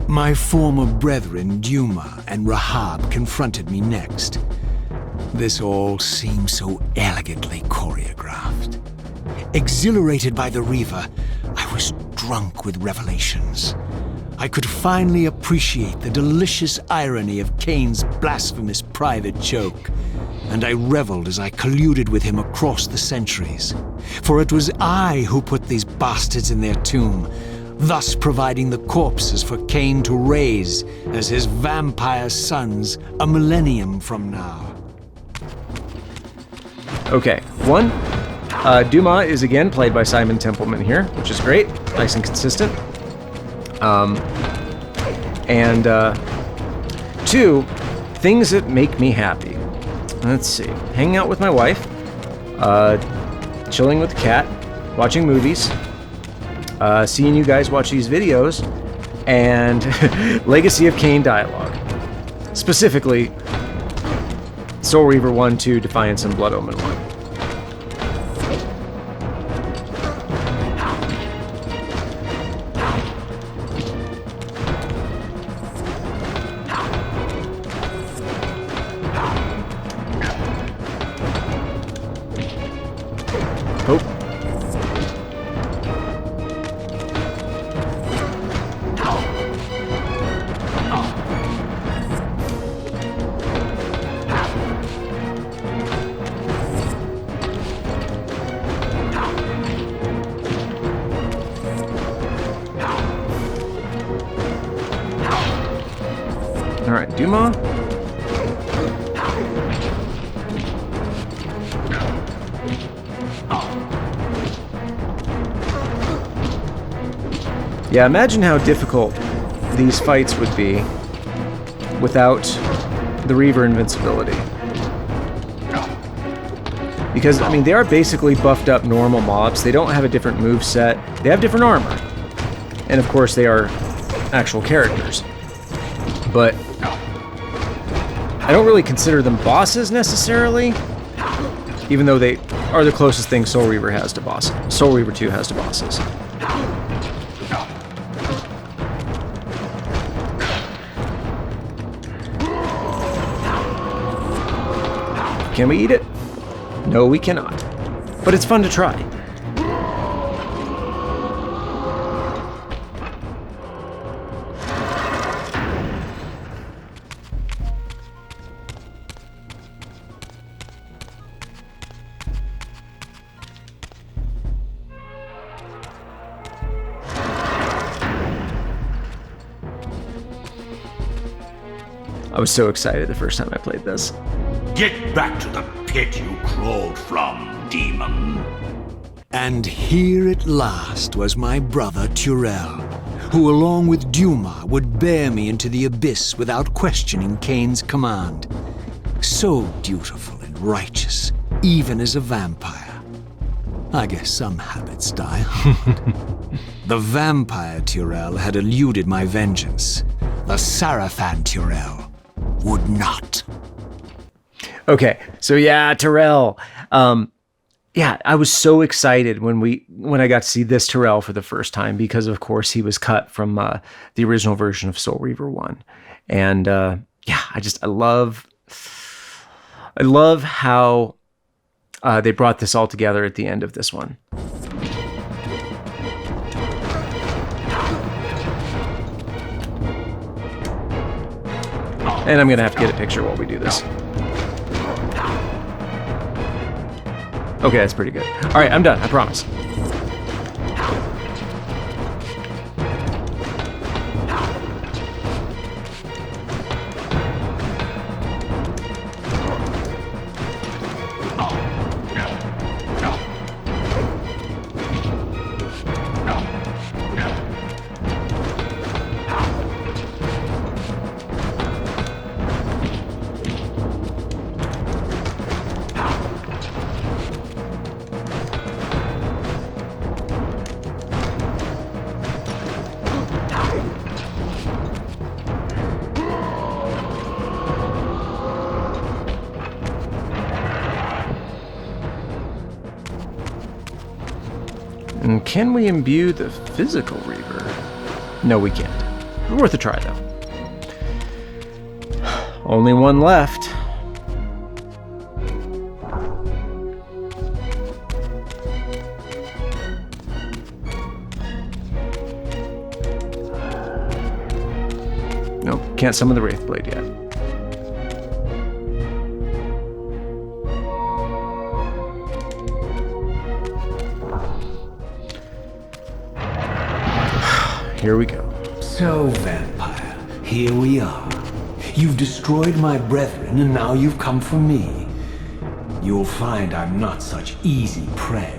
S2: My former brethren, Duma and Rahab, confronted me next. This all seemed so elegantly choreographed. Exhilarated by the Reaver, I was drunk with revelations. I could finally appreciate the delicious irony of Kain's blasphemous private joke, and I reveled as I colluded with him across the centuries. For it was I who put these bastards in their tomb, thus providing the corpses for Kain to raise as his vampire sons a millennium from now. Okay,
S1: Duma is again played by Simon Templeman here, which is great, nice and consistent. Two, things that make me happy. Let's see, hanging out with my wife, chilling with the cat, watching movies, seeing you guys watch these videos, and Legacy of Kain dialogue. Specifically, Soul Reaver 1, 2, Defiance, and Blood Omen 1. Alright, Duma. Yeah, imagine how difficult these fights would be without the Reaver invincibility. Because, I mean, they are basically buffed up normal mobs. They don't have a different move set. They have different armor. And of course, they are actual characters. But I don't really consider them bosses necessarily, even though they are the closest thing Soul Reaver has to bosses. Soul Reaver 2 has to bosses. Can we eat it? No, we cannot. But it's fun to try. I was so excited the first time I played this.
S5: Get back to the pit you crawled from, demon.
S2: And here at last was my brother Turel, who along with Duma would bear me into the abyss without questioning Kain's command. So dutiful and righteous, even as a vampire. I guess some habits die hard. The vampire Turel had eluded my vengeance. The Sarafan Turel would not.
S1: Okay, so yeah, Terrell. Yeah, I was so excited when I got to see this Terrell for the first time because, of course, he was cut from the original version of Soul Reaver 1, and yeah, I love how they brought this all together at the end of this one. And I'm gonna have to get a picture while we do this. Okay, that's pretty good. All right, I'm done. I promise. And can we imbue the physical Reaver? No, we can't. Worth a try, though. Only one left. Nope, can't summon the Wraithblade yet. Here we go.
S4: So, vampire, here we are. You've destroyed my brethren, and now you've come for me. You'll find I'm not such easy prey.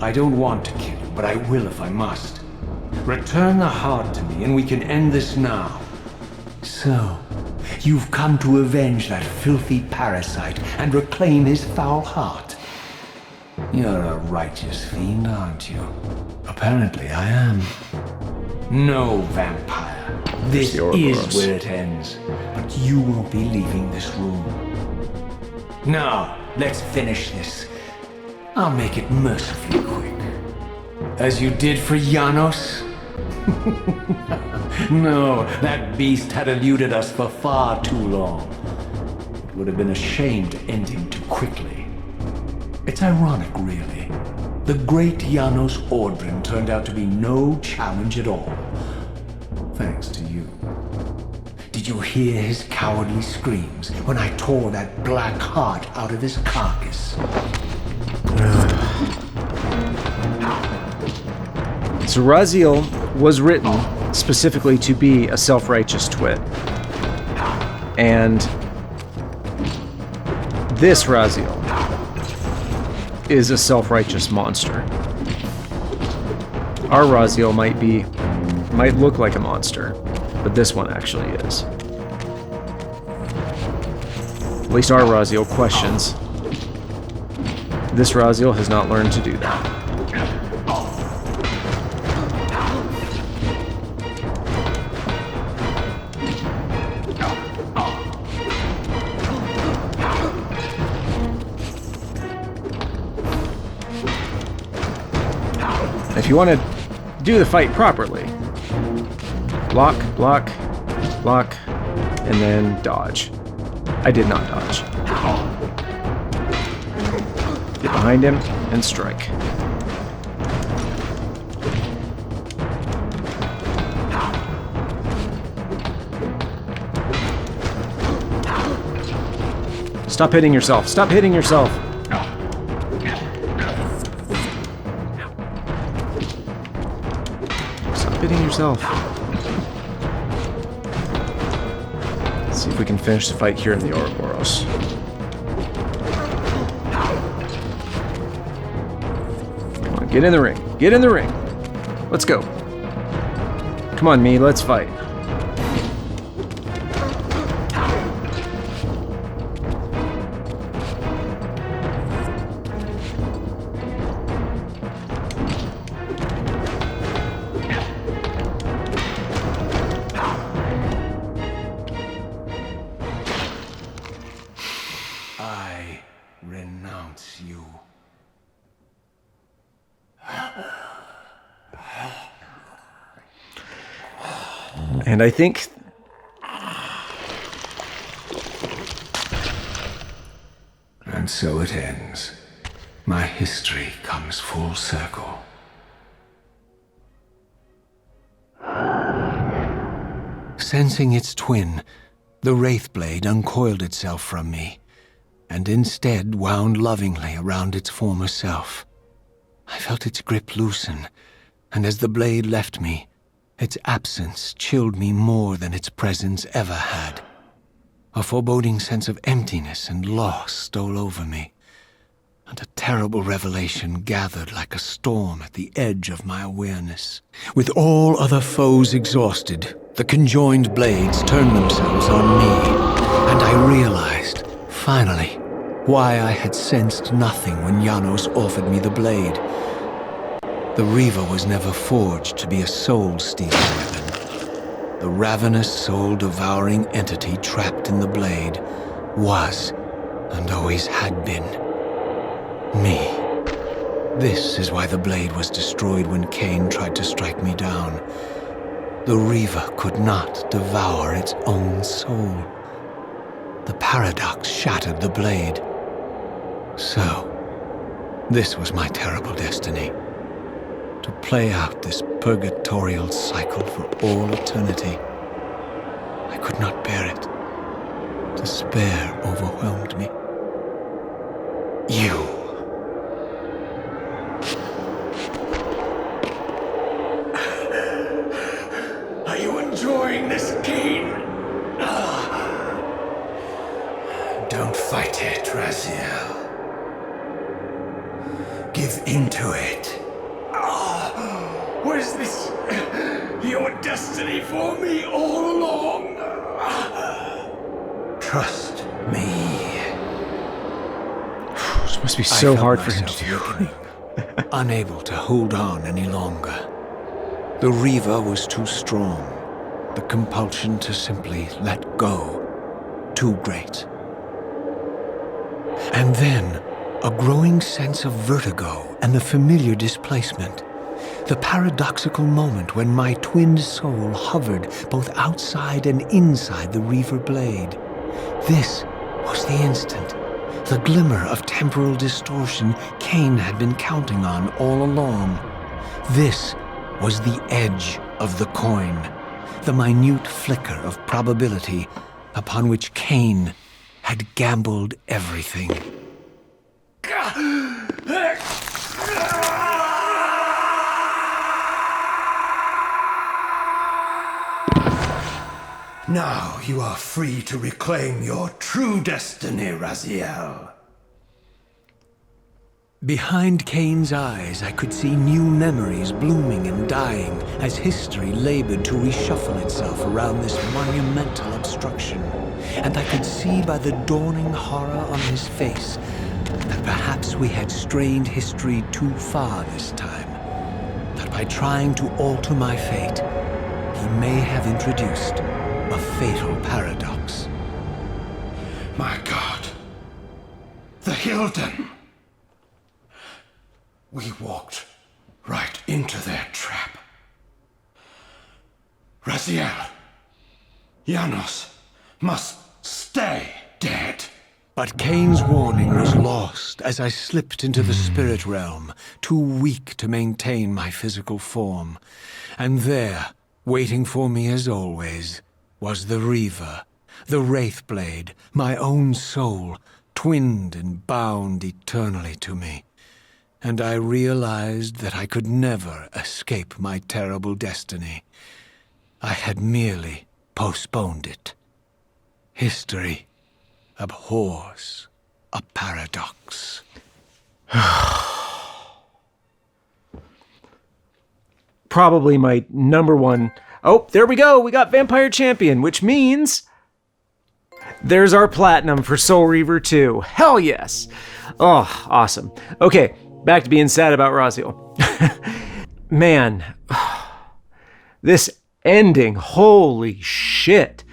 S4: I don't want to kill you, but I will if I must. Return the heart to me, and we can end this now. So, you've come to avenge that filthy parasite and reclaim his foul heart. You're a righteous fiend, aren't you? Apparently I am. No, vampire. This is where it ends. But you won't be leaving this room. Now, let's finish this. I'll make it mercifully quick. As you did for Janos? No, that beast had eluded us for far too long. It would have been a shame to end him too quickly. It's ironic, really. The great Janos Ordrin turned out to be no challenge at all. Thanks to you. Did you hear his cowardly screams when I tore that black heart out of his carcass?
S1: So Raziel was written specifically to be a self-righteous twit. And this Raziel is a self-righteous monster. Our Raziel might look like a monster, but this one actually is. At least our Raziel questions. This Raziel has not learned to do that. If you want to do the fight properly, block, block, block, and then dodge. I did not dodge. Get behind him and strike. Stop hitting yourself. Stop hitting yourself. Hitting yourself. Let's see if we can finish the fight here in the Ouroboros. Come on, get in the ring. Get in the ring. Let's go. Come on, me. Let's fight. And I think
S4: and so it ends. My history comes full circle. Sensing its twin, the Wraithblade uncoiled itself from me.
S2: and instead wound lovingly around its former self. I felt its grip loosen, and as the blade left me, its absence chilled me more than its presence ever had. A foreboding sense of emptiness and loss stole over me, and a terrible revelation gathered like a storm at the edge of my awareness. With all other foes exhausted, the conjoined blades turned themselves on me, and I realized, finally, why I had sensed nothing when Janos offered me the blade. The Reaver was never forged to be a soul-stealing weapon. The ravenous, soul-devouring entity trapped in the blade was, and always had been, me. This is why the blade was destroyed when Kain tried to strike me down. The Reaver could not devour its own soul. The paradox shattered the blade. So, this was my terrible destiny. To play out this purgatorial cycle for all eternity. I could not bear it. Despair overwhelmed me. You.
S4: Are you enjoying this, Kain? Don't fight it, Raziel. Give into it. Was this your destiny for me all along? Trust me.
S1: This must be so hard for him
S2: myself
S1: to do.
S2: weakening, unable to hold on any longer. The Reaver was too strong. The compulsion to simply let go, too great. And then, a growing sense of vertigo and the familiar displacement. The paradoxical moment when my twinned soul hovered both outside and inside the Reaver blade. This was the instant, the glimmer of temporal distortion Kain had been counting on all along. This was the edge of the coin, the minute flicker of probability upon which Kain had gambled everything.
S4: Now you are free to reclaim your true destiny, Raziel.
S2: Behind Kain's eyes, I could see new memories blooming and dying as history labored to reshuffle itself around this monumental obstruction. And I could see by the dawning horror on his face that perhaps we had strained history too far this time. That by trying to alter my fate, he may have introduced a fatal paradox.
S4: My God. The Hilden. We walked right into their trap. Raziel, Janos must stay dead.
S2: But Kain's warning was lost as I slipped into the spirit realm, too weak to maintain my physical form. And there, waiting for me as always, was the Reaver, the Wraithblade, my own soul, twinned and bound eternally to me. And I realized that I could never escape my terrible destiny. I had merely postponed it. History abhors a paradox.
S1: Probably my number one. Oh, there we go. We got Vampire Champion, which means there's our platinum for Soul Reaver 2. Hell yes. Oh, awesome. Okay, back to being sad about Raziel. Man, this ending, holy shit,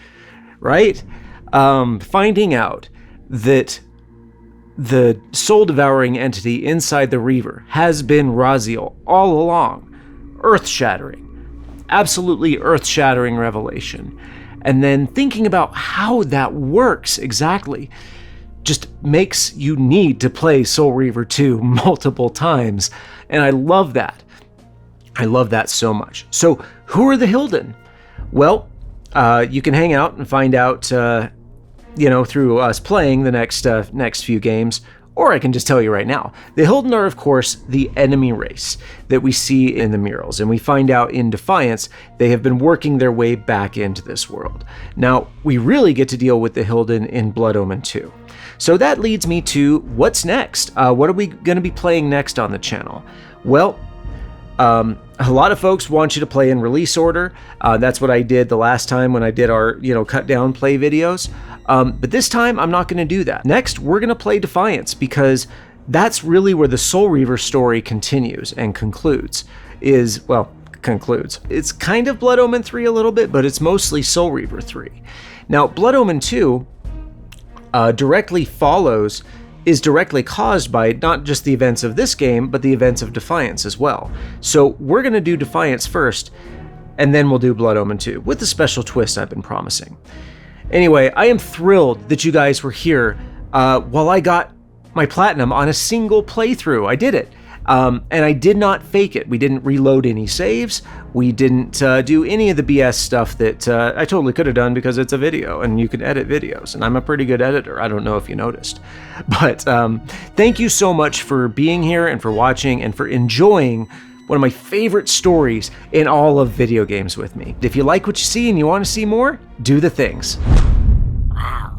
S1: right? Finding out that the soul-devouring entity inside the Reaver has been Raziel all along. Earth-shattering. Absolutely earth-shattering revelation. And then thinking about how that works exactly just makes you need to play Soul Reaver 2 multiple times. And I love that. I love that so much. So who are the Hilden? Well, you can hang out and find out through us playing the next few games, or I can just tell you right now. The Hilden are, of course, the enemy race that we see in the murals, and we find out in Defiance they have been working their way back into this world. Now, we really get to deal with the Hilden in Blood Omen 2. So that leads me to what's next? What are we going to be playing next on the channel? Well, a lot of folks want you to play in release order. That's what I did the last time when I did our, cut down play videos. But this time I'm not going to do that. Next, we're going to play Defiance, because that's really where the Soul Reaver story continues and concludes. Concludes. It's kind of Blood Omen 3 a little bit, but it's mostly Soul Reaver 3. Now, Blood Omen 2 is directly caused by not just the events of this game, but the events of Defiance as well. So we're going to do Defiance first, and then we'll do Blood Omen 2, with the special twist I've been promising. Anyway, I am thrilled that you guys were here while I got my Platinum on a single playthrough. I did it. And I did not fake it. We didn't reload any saves. We didn't do any of the BS stuff that I totally could have done, because it's a video and you can edit videos, and I'm a pretty good editor. I don't know if you noticed. But thank you so much for being here and for watching and for enjoying one of my favorite stories in all of video games with me. If you like what you see and you want to see more, do the things.
S9: Wow.